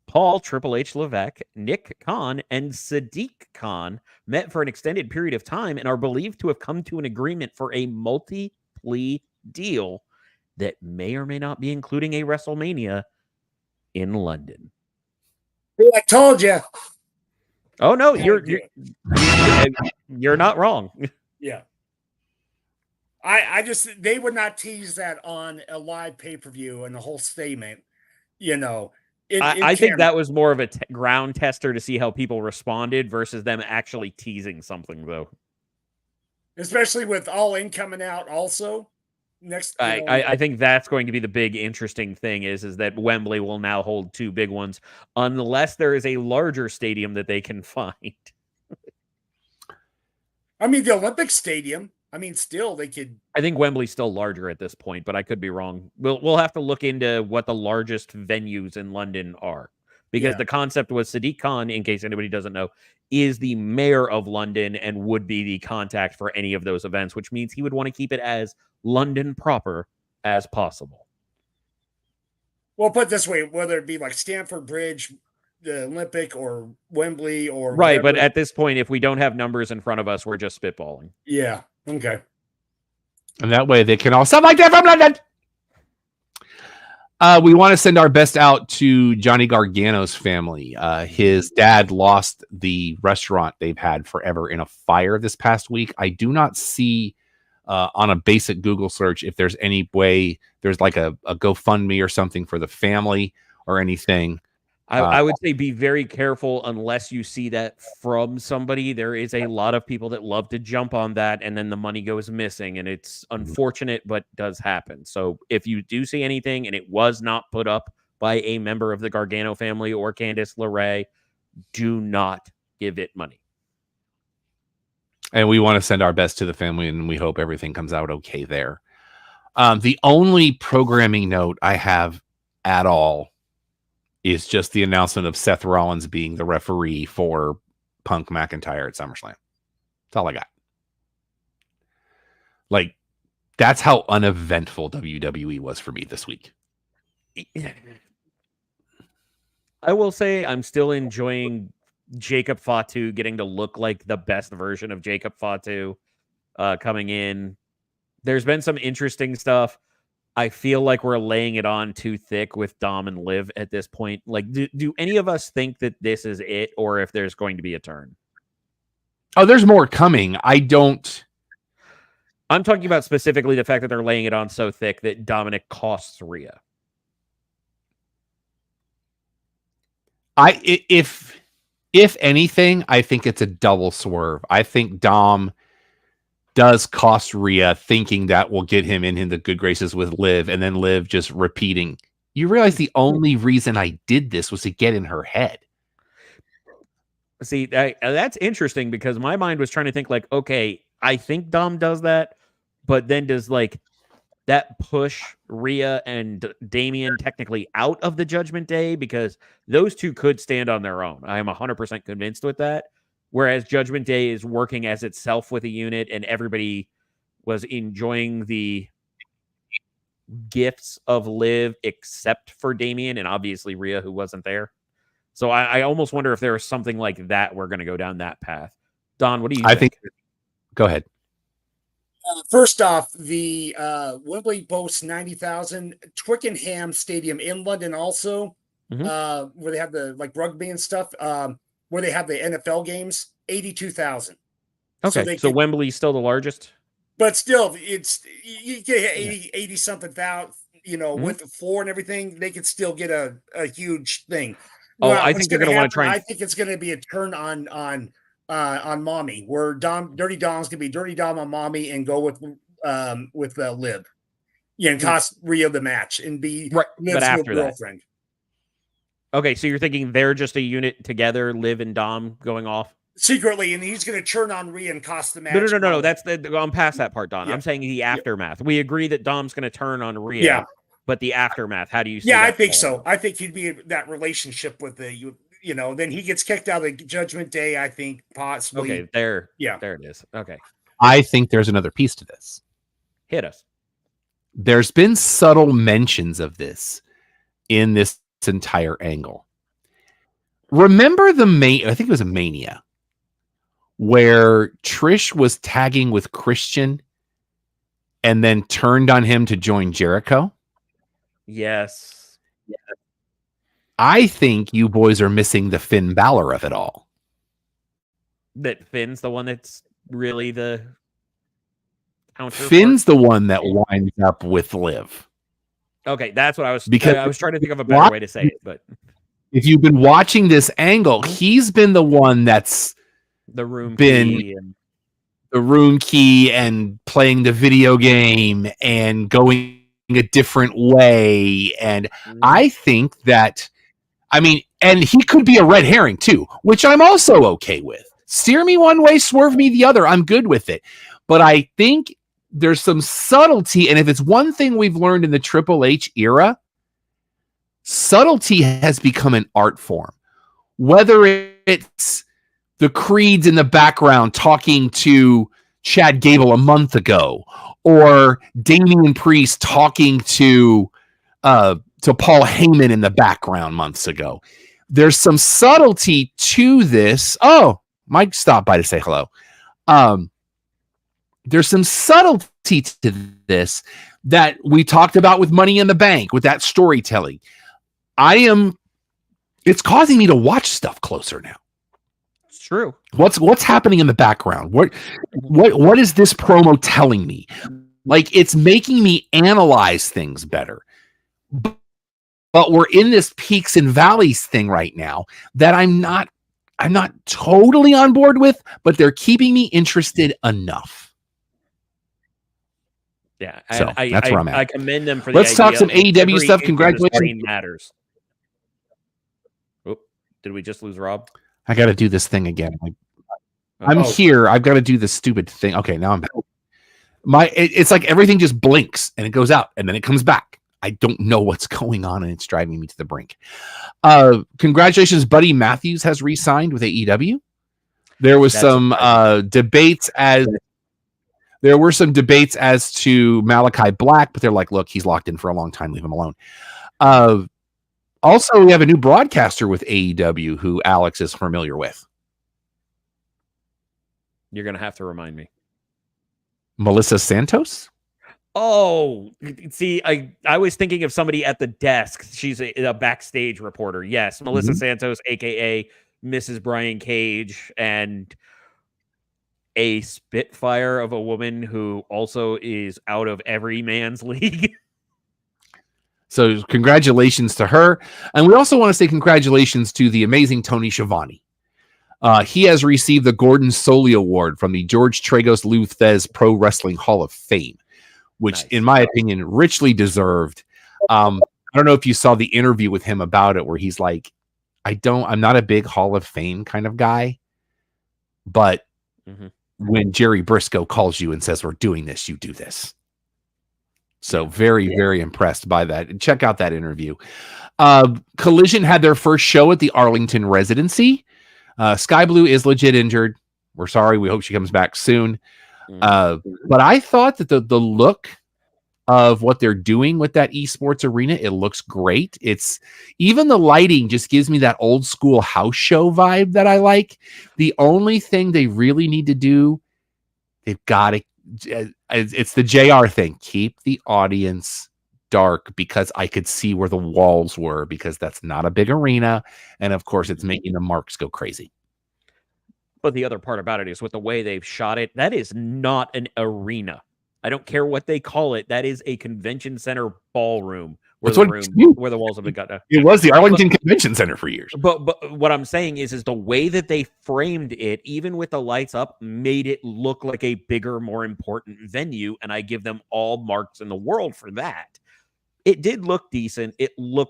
Paul Triple H Levesque, Nick Khan, and Sadiq Khan met for an extended period of time and are believed to have come to an agreement for a multi-plea deal that may or may not be including a WrestleMania in London. I told you. Oh no, you're not wrong. Yeah. I just, they would not tease that on a live pay-per-view and the whole statement, you know. I think that was more of a ground tester to see how people responded versus them actually teasing something, though. Especially with All In coming out also. Next, I think that's going to be the big interesting thing is that Wembley will now hold two big ones unless there is a larger stadium that they can find. I mean, the Olympic Stadium. I mean, still they could. I think Wembley's still larger at this point, but I could be wrong. We'll have to look into what the largest venues in London are, because the concept was Sadiq Khan, in case anybody doesn't know, is the mayor of London and would be the contact for any of those events, which means he would want to keep it as London proper as possible. Well, put it this way, whether it be like Stamford Bridge, the Olympic, or Wembley, or right, whatever. But at this point, if we don't have numbers in front of us, we're just spitballing. Yeah. Okay. And that way they can all sound like they're from London. We want to send our best out to Johnny Gargano's family. His dad lost the restaurant they've had forever in a fire this past week. I do not see on a basic Google search if there's any way there's like a GoFundMe or something for the family or anything. I would say be very careful unless you see that from somebody. There is a lot of people that love to jump on that, and then the money goes missing, and it's unfortunate, but does happen. So if you do see anything and it was not put up by a member of the Gargano family or Candice LeRae, do not give it money. And we want to send our best to the family, and we hope everything comes out okay there. The only programming note I have at all is just the announcement of Seth Rollins being the referee for Punk McIntyre at SummerSlam. That's all I got. Like, that's how uneventful WWE was for me this week. I will say I'm still enjoying Jacob Fatu getting to look like the best version of Jacob Fatu coming in. There's been some interesting stuff. I feel like we're laying it on too thick with Dom and Liv at this point. Like, do any of us think that this is it, or if there's going to be a turn? Oh, there's more coming. I'm talking about specifically the fact that they're laying it on so thick that Dominic costs Rhea. If anything, I think it's a double swerve. I think Dom does cost Rhea, thinking that will get him in the good graces with Liv, and then Liv just repeating. You realize the only reason I did this was to get in her head. See, that's interesting because my mind was trying to think like, okay, I think Dom does that, but then does like that push Rhea and Damian technically out of the Judgment Day, because those two could stand on their own. I am 100% convinced with that. Whereas Judgment Day is working as itself with a unit, and everybody was enjoying the gifts of Liv except for Damian and obviously Rhea, who wasn't there. So I almost wonder if there is something like that. We're going to go down that path. Don, what do you think? Go ahead. First off, the Wembley boasts 90,000. Twickenham Stadium in London also, where they have the like rugby and stuff, where they have the NFL games, 82,000. Okay, so Wembley's still the largest? But still, it's you get 80 something thousand, with the floor and everything, they could still get a huge thing. Oh, I think they're going to want to try. I think it's going to be a turn on Mommy, where Dirty Dom's going to be Dirty Dom on Mommy and go with Liv. Yeah, and cost Rhea the match and be right, but after girlfriend. Okay, so you're thinking they're just a unit together, Liv and Dom going off secretly, and he's going to turn on Rhea and cost the match. No. That's I'm past that part, Don. Yeah. I'm saying the aftermath. We agree that Dom's going to turn on Rhea. Yeah. But the aftermath, how do you see that? Yeah, I think so. I think he'd be that relationship with then he gets kicked out of the Judgment Day, I think, possibly. Okay, there it is. Okay. I think there's another piece to this. Hit us. There's been subtle mentions of this in this entire angle. Remember I think it was a Mania, where Trish was tagging with Christian and then turned on him to join Jericho? Yes. I think you boys are missing the Finn Balor of it all. That Finn's the one that's really the counterpart? Finn's the one that winds up with Liv. Okay, that's what I was trying to think of a better way to say it, but if you've been watching this angle, he's been the one that's the room key and playing the video game and going a different way. And I think that, and he could be a red herring too, which I'm also okay with. Steer me one way, swerve me the other. I'm good with it. But I think there's some subtlety. And if it's one thing we've learned in the Triple H era, subtlety has become an art form. Whether it's the Creeds in the background talking to Chad Gable a month ago, or Damian Priest talking to Paul Heyman in the background months ago. There's some subtlety to this. Oh, Mike stopped by to say hello. There's some subtlety to this that we talked about with Money in the Bank, with that storytelling. It's causing me to watch stuff closer now. It's true. What's happening in the background? What is this promo telling me? Like, it's making me analyze things better. But we're in this peaks and valleys thing right now that I'm not totally on board with, but they're keeping me interested enough. Yeah, so that's where I'm at. I commend them for. Let's talk some AEW stuff. Congratulations. Matters. Oh, did we just lose Rob? I got to do this thing again. I'm here. I've got to do this stupid thing. Okay, now I'm back. It's like everything just blinks and it goes out and then it comes back. I don't know what's going on and it's driving me to the brink. Congratulations, Buddy Matthews has re-signed with AEW. There was some debates as to Malachi Black, but they're like, look, he's locked in for a long time. Leave him alone. Also, we have a new broadcaster with AEW who Alex is familiar with. You're going to have to remind me. Melissa Santos? Oh, see, I was thinking of somebody at the desk. She's a backstage reporter. Yes, Melissa Santos, a.k.a. Mrs. Brian Cage, and a spitfire of a woman who also is out of every man's league. So congratulations to her. And we also want to say congratulations to the amazing Tony Schiavone. He has received the Gordon Solie Award from the George Tragos Luthez Pro Wrestling Hall of Fame, which, in my opinion, richly deserved. I don't know if you saw the interview with him about it, where he's like, I'm not a big Hall of Fame kind of guy, but when Jerry Briscoe calls you and says, we're doing this, you do this. So very, very impressed by that. And check out that interview. Collision had their first show at the Arlington Residency. Sky Blue is legit injured. We're sorry. We hope she comes back soon. But I thought that the look of what they're doing with that esports arena, it looks great. It's even the lighting just gives me that old school house show vibe that I like. The only thing they really need to do, they've got to, it's the JR thing. Keep the audience dark, because I could see where the walls were, because that's not a big arena. And of course, it's making the marks go crazy. But the other part about it is with the way they've shot it, that is not an arena. I don't care what they call it. That is a convention center ballroom where the walls have been cut down. It was the Arlington Convention Center for years. But what I'm saying is the way that they framed it, even with the lights up, made it look like a bigger, more important venue. And I give them all marks in the world for that. It did look decent. It made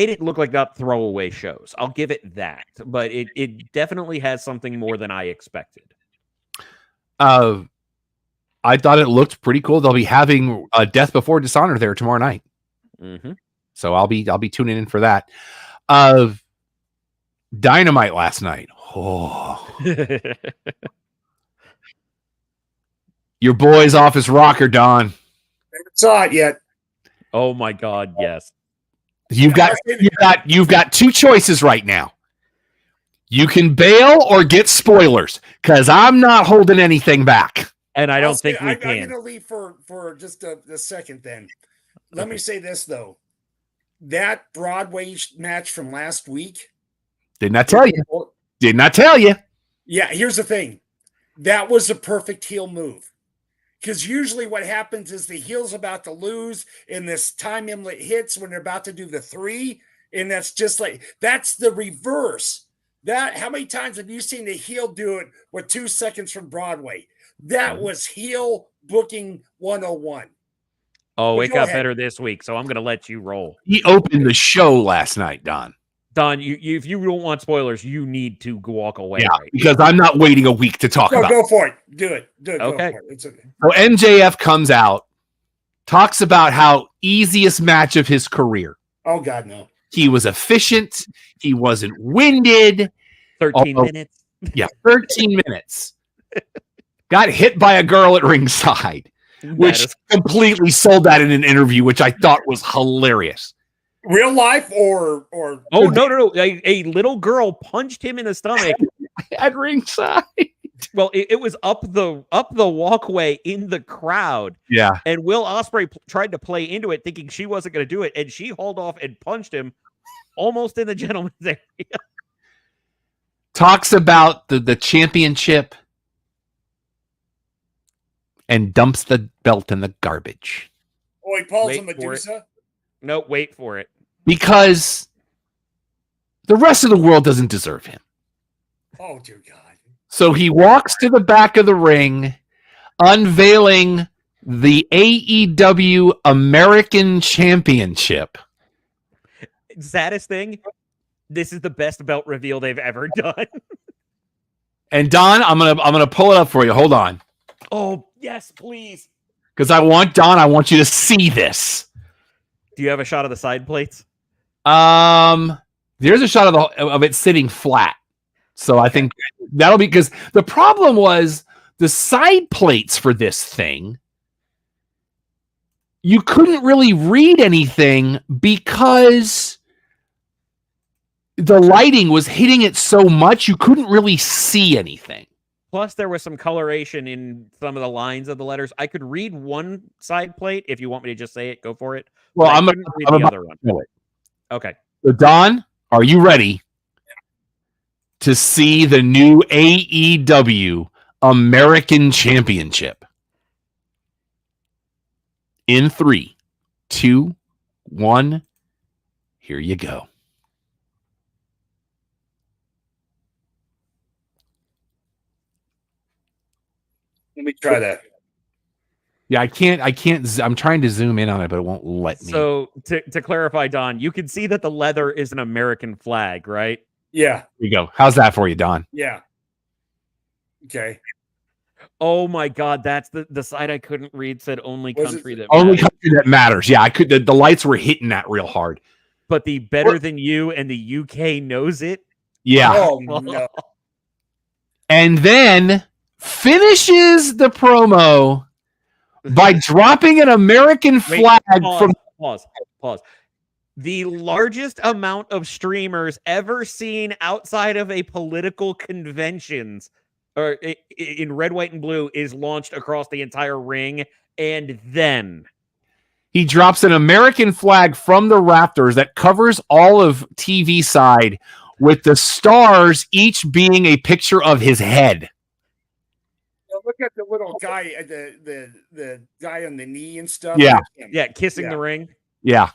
it look like not throwaway shows. I'll give it that. But it definitely has something more than I expected. I thought it looked pretty cool. They'll be having Death Before Dishonor there tomorrow night. So I'll be tuning in for that. Dynamite last night. Oh. Your boy's office rocker, Don. Haven't saw it yet. Oh my God, yes. You've got two choices right now. You can bail or get spoilers, because I'm not holding anything back. And I don't think we can. I'm going to leave for just a second then. Let me say this, though. That Broadway match from last week. Did not tell you. Yeah, here's the thing. That was a perfect heel move. Because usually what happens is the heel's about to lose, and this time inlet hits when they're about to do the 3, and that's the reverse. How many times have you seen the heel do it with 2 seconds from Broadway? That was heel booking 101. Oh, it got better this week, so I'm going to let you roll. He opened the show last night, Don. Don, if you don't want spoilers, you need to walk away. Yeah, because I'm not waiting a week to talk about it. Go for it. Do it. Okay. Go for it. It's okay. So MJF comes out, talks about how easiest match of his career. Oh, God, no. He was efficient. He wasn't winded. 13 minutes. Yeah, 13 minutes. Got hit by a girl at ringside, which completely sold that in an interview, which I thought was hilarious. Real life or Oh, no. A little girl punched him in the stomach at ringside. Well, it was up the walkway in the crowd. Yeah. And Will Ospreay tried to play into it, thinking she wasn't going to do it, and she hauled off and punched him almost in the gentleman's area. Talks about the championship and dumps the belt in the garbage. Oh, he calls him Medusa? No, wait for it. Because the rest of the world doesn't deserve him. Oh, dear God. So he walks to the back of the ring, unveiling the AEW American Championship. Saddest thing, this is the best belt reveal they've ever done. And Don, I'm gonna pull it up for you. Hold on. Oh, yes, please. Because I want you to see this. Do you have a shot of the side plates? There's a shot of it sitting flat. So I think that'll be, because the problem was the side plates for this thing you couldn't really read anything because the lighting was hitting it so much you couldn't really see anything. Plus, there was some coloration in some of the lines of the letters. I could read one side plate. If you want me to just say it, go for it. Well, I couldn't read the other one. Okay. So, Don, are you ready to see the new AEW American Championship? In 3, 2, 1, here you go. Let me try that. Yeah, I can't. I'm trying to zoom in on it, but it won't let me. So to clarify, Don, you can see that the leather is an American flag, right? Yeah. Here you go. How's that for you, Don? Yeah. Okay. Oh my God, that's the side I couldn't read said only country that Only matters. country that matters. Yeah, I could. The lights were hitting that real hard. But the better than you and the UK knows it. Yeah. Oh no. And then finishes the promo by dropping an American flag from. Pause. The largest amount of streamers ever seen outside of a political conventions or in red, white, and blue is launched across the entire ring. And then He drops an American flag from the rafters that covers all of TV side with the stars each being a picture of his head. Look at the little guy, the guy on the knee and stuff. Yeah. Yeah, kissing the ring. Yeah.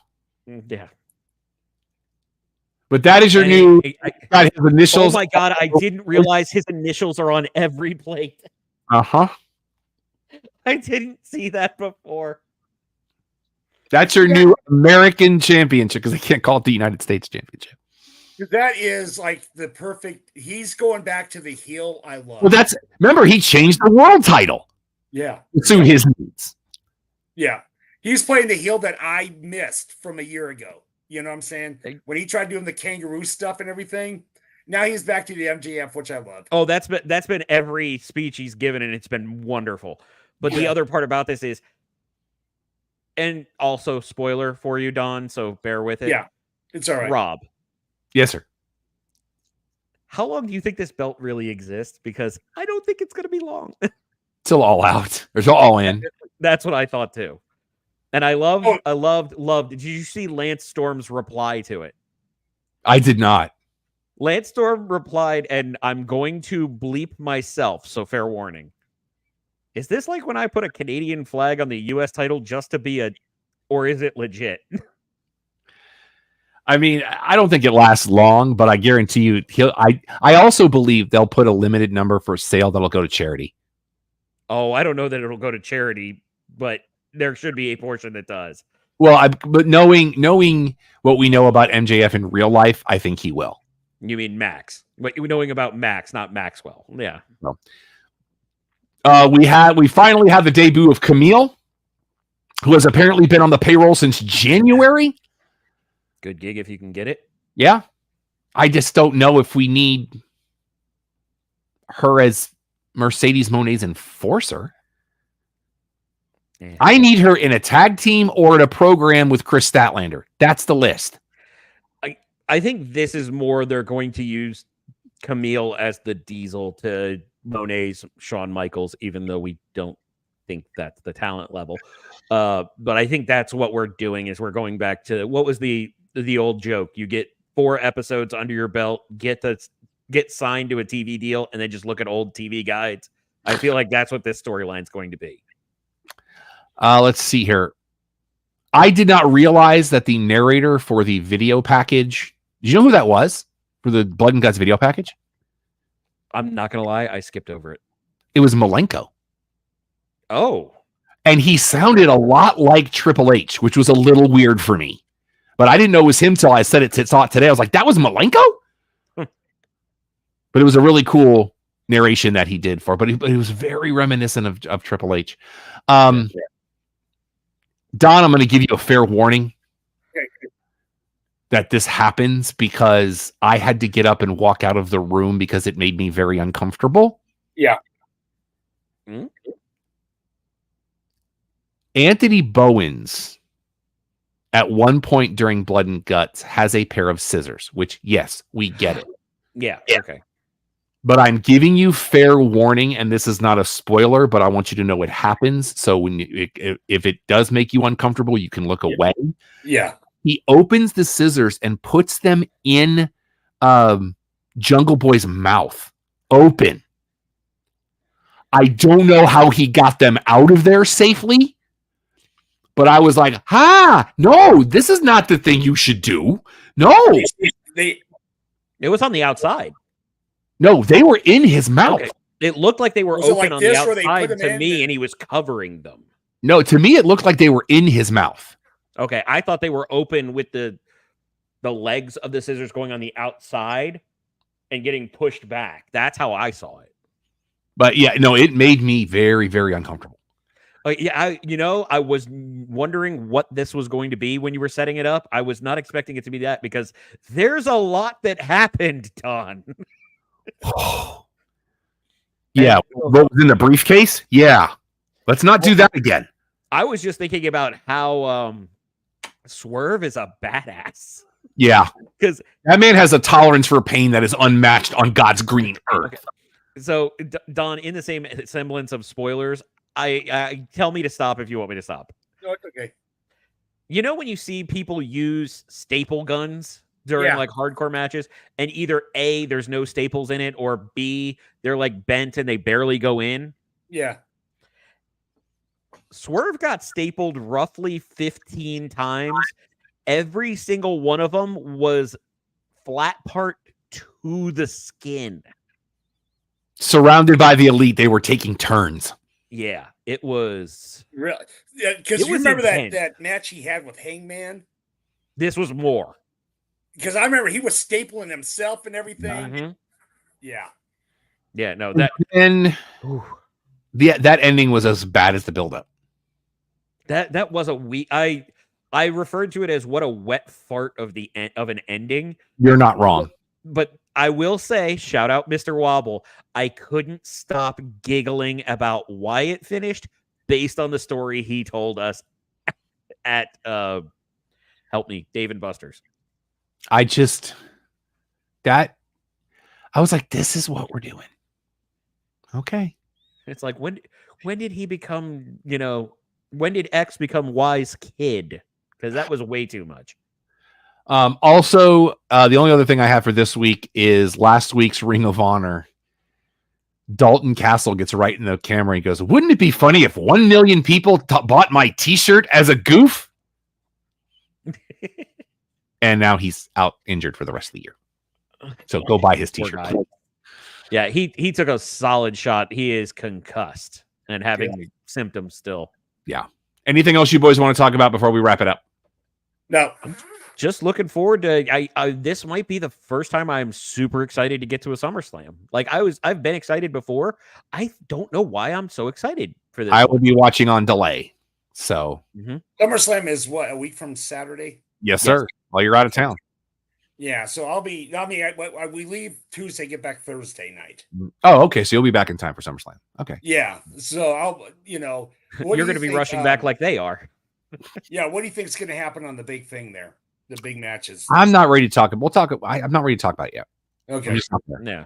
Yeah. But that is your new got his initials. Oh my God, I didn't realize his initials are on every plate. Uh-huh. I didn't see that before. That's your new American Championship, because they can't call it the United States Championship. That is like the perfect. He's going back to the heel I love. Well, remember, he changed the world title. Yeah. To suit his needs. Yeah. He's playing the heel that I missed from a year ago. You know what I'm saying? When he tried doing the kangaroo stuff and everything, now he's back to the MJF, which I love. Oh, that's been every speech he's given, and it's been wonderful. But the other part about this is, and also spoiler for you, Don, so bear with it. Yeah, it's all right. Rob. Yes, sir. How long do you think this belt really exists? Because I don't think it's going to be long. Still all out. There's all in. That's what I thought too. And I loved. Did you see Lance Storm's reply to it? I did not. Lance Storm replied, and I'm going to bleep myself, so fair warning. Is this like when I put a Canadian flag on the U.S. title just to be or is it legit? I mean, I don't think it lasts long, but I guarantee you, I also believe they'll put a limited number for sale that'll go to charity. Oh, I don't know that it'll go to charity, but there should be a portion that does. Well, but knowing what we know about MJF in real life, I think he will. You mean Max? What you knowing about Max, not Maxwell? Yeah. No. We finally have the debut of Camille, who has apparently been on the payroll since January. Good gig if you can get it. Yeah. I just don't know if we need her as Mercedes Moné's enforcer. Yeah. I need her in a tag team or in a program with Chris Statlander. That's the list. I think this is more they're going to use Camille as the diesel to Monet's Shawn Michaels, even though we don't think that's the talent level. But I think that's what we're doing is we're going back to what was the old joke. You get 4 episodes under your belt, get signed to a TV deal, and then just look at old TV guides. I feel like that's what this storyline is going to be. Let's see here. I did not realize that the narrator for the video package. Do you know who that was for the Blood and Guts video package? I'm not going to lie. I skipped over it. It was Malenko. Oh. And he sounded a lot like Triple H, which was a little weird for me. But I didn't know it was him till I saw it today. I was like, that was Malenko? But it was a really cool narration that he did for it. But it was very reminiscent of Triple H. Don, I'm going to give you a fair warning that this happens because I had to get up and walk out of the room because it made me very uncomfortable. Yeah. Anthony Bowens, at one point during Blood and Guts, has a pair of scissors, which, yes, we get it. Yeah. Okay. But I'm giving you fair warning, and this is not a spoiler, but I want you to know what happens. So when if it does make you uncomfortable, you can look away. Yeah. He opens the scissors and puts them in Jungle Boy's mouth, open. I don't know how he got them out of there safely, but I was like, no, this is not the thing you should do. No. It was on the outside. No, they were in his mouth. Okay. It looked like they were Was it open like on this, the where they put outside them to in me, the- and he was covering them. No, to me, it looked like they were in his mouth. Okay, I thought they were open with the legs of the scissors going on the outside and getting pushed back. That's how I saw it. But yeah, no, it made me very, very uncomfortable. I was wondering what this was going to be when you were setting it up. I was not expecting it to be that because there's a lot that happened, Don. Yeah, what was in the briefcase? Yeah. Let's not do that again. I was just thinking about how Swerve is a badass. Yeah. Because that man has a tolerance for pain that is unmatched on God's green earth. Okay. So, Don, in the same semblance of spoilers, I tell me to stop if you want me to stop. No, it's okay. You know when you see people use staple guns during like hardcore matches, and either A, there's no staples in it, or B, they're like bent and they barely go in? Yeah. Swerve got stapled roughly 15 times. Every single one of them was flat part to the skin. Surrounded by the elite, they were taking turns. Yeah, it was. Really? Yeah, because you remember that match he had with Hangman? This was more. Because I remember he was stapling himself and everything. Mm-hmm. Yeah. Yeah, no, that. And that ending was as bad as the buildup. That was a weak. I referred to it as what a wet fart of an ending. You're not wrong. But I will say, shout out Mr. Wobble, I couldn't stop giggling about why it finished based on the story he told us at help me, Dave and Buster's. I was like, this is what we're doing. Okay. It's like, when did he become, when did X become Y's kid? Because that was way too much. Also, the only other thing I have for this week is last week's Ring of Honor. Dalton Castle gets right in the camera and goes, wouldn't it be funny if 1 million people bought my t-shirt as a goof? And now he's out injured for the rest of the year. So go buy his t-shirt. Yeah, he took a solid shot. He is concussed and having symptoms still. Yeah. Anything else you boys want to talk about before we wrap it up? No. Just looking forward to this might be the first time I'm super excited to get to a SummerSlam. Like I've been excited before. I don't know why I'm so excited for this. I will be watching on delay. So SummerSlam is what, a week from Saturday? Yes, sir. While you're out of town. Yeah, so we leave Tuesday, get back Thursday night. Oh, okay. So you'll be back in time for SummerSlam. Okay. Yeah. So I'll, you're going to be rushing back like they are. Yeah. What do you think is going to happen on the big thing there? The big matches. I'm not ready to talk. I'm not ready to talk about it yet. Okay. Yeah.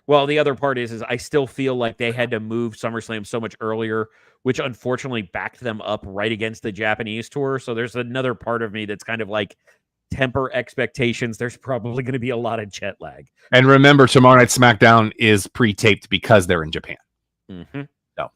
Well, the other part is I still feel like they had to move SummerSlam so much earlier, which unfortunately backed them up right against the Japanese tour. So there's another part of me that's kind of like, temper expectations. There's probably going to be a lot of jet lag. And remember, tomorrow night SmackDown is pre-taped because they're in Japan. Mm-hmm. So,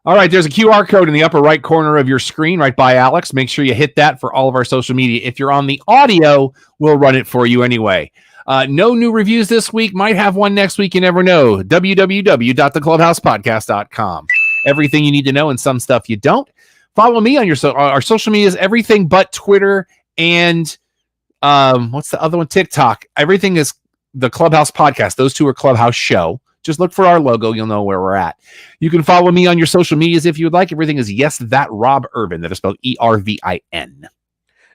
all right, there's a QR code in the upper right corner of your screen right by Alex. Make sure you hit that for all of our social media. If you're on the audio, we'll run it for you anyway. No new reviews this week. Might have one next week. You never know. www.theclubhousepodcast.com. Everything you need to know and some stuff you don't. Follow me on our social medias, everything but Twitter and what's the other one? TikTok. Everything is the Clubhouse Podcast. Those two are Clubhouse Show. Just look for our logo. You'll know where we're at. You can follow me on your social medias if you would like. Everything is Yes That Rob Urban. That is spelled ERVIN.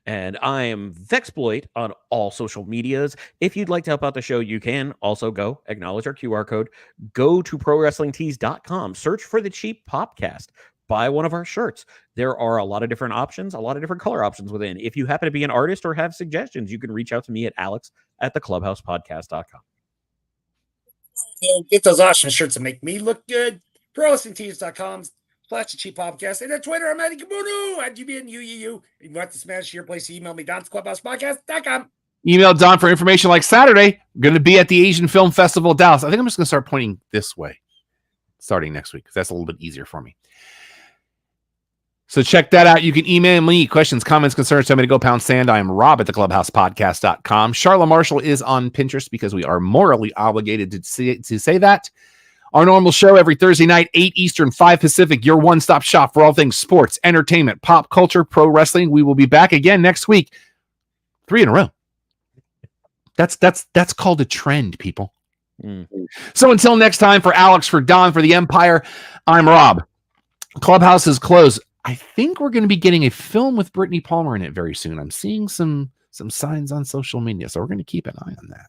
And I am Vexploit on all social medias. If you'd like to help out the show, you can also go acknowledge our QR code. Go to ProWrestlingTees.com. Search for the Cheap Popcast. buy one of our shirts. There are a lot of different options, a lot of different color options within. If you happen to be an artist or have suggestions, you can reach out to me at alex@theclubhousepodcast.com. Get those awesome shirts that make me look good. ProWrestlingTees.com/the Cheap Podcast. And on Twitter, I'm at Kabuno at GBNUUU. If you want to smash your place, email me, Don'sClubhousePodcast.com. Email Don for information like Saturday. I'm going to be at the Asian Film Festival of Dallas. I think I'm just going to start pointing this way starting next week because that's a little bit easier for me. So check that out. You can email me questions, comments, concerns. Tell me to go pound sand. I am Rob at theclubhousepodcast.com. Charlotte Marshall is on Pinterest because we are morally obligated to say that. Our normal show every Thursday night, 8 Eastern, 5 Pacific, your one-stop shop for all things sports, entertainment, pop culture, pro wrestling. We will be back again next week. 3 in a row. That's called a trend, people. So until next time, for Alex, for Don, for the Empire, I'm Rob. Clubhouse is closed. I think we're going to be getting a film with Brittany Palmer in it very soon. I'm seeing some signs on social media, so we're going to keep an eye on that.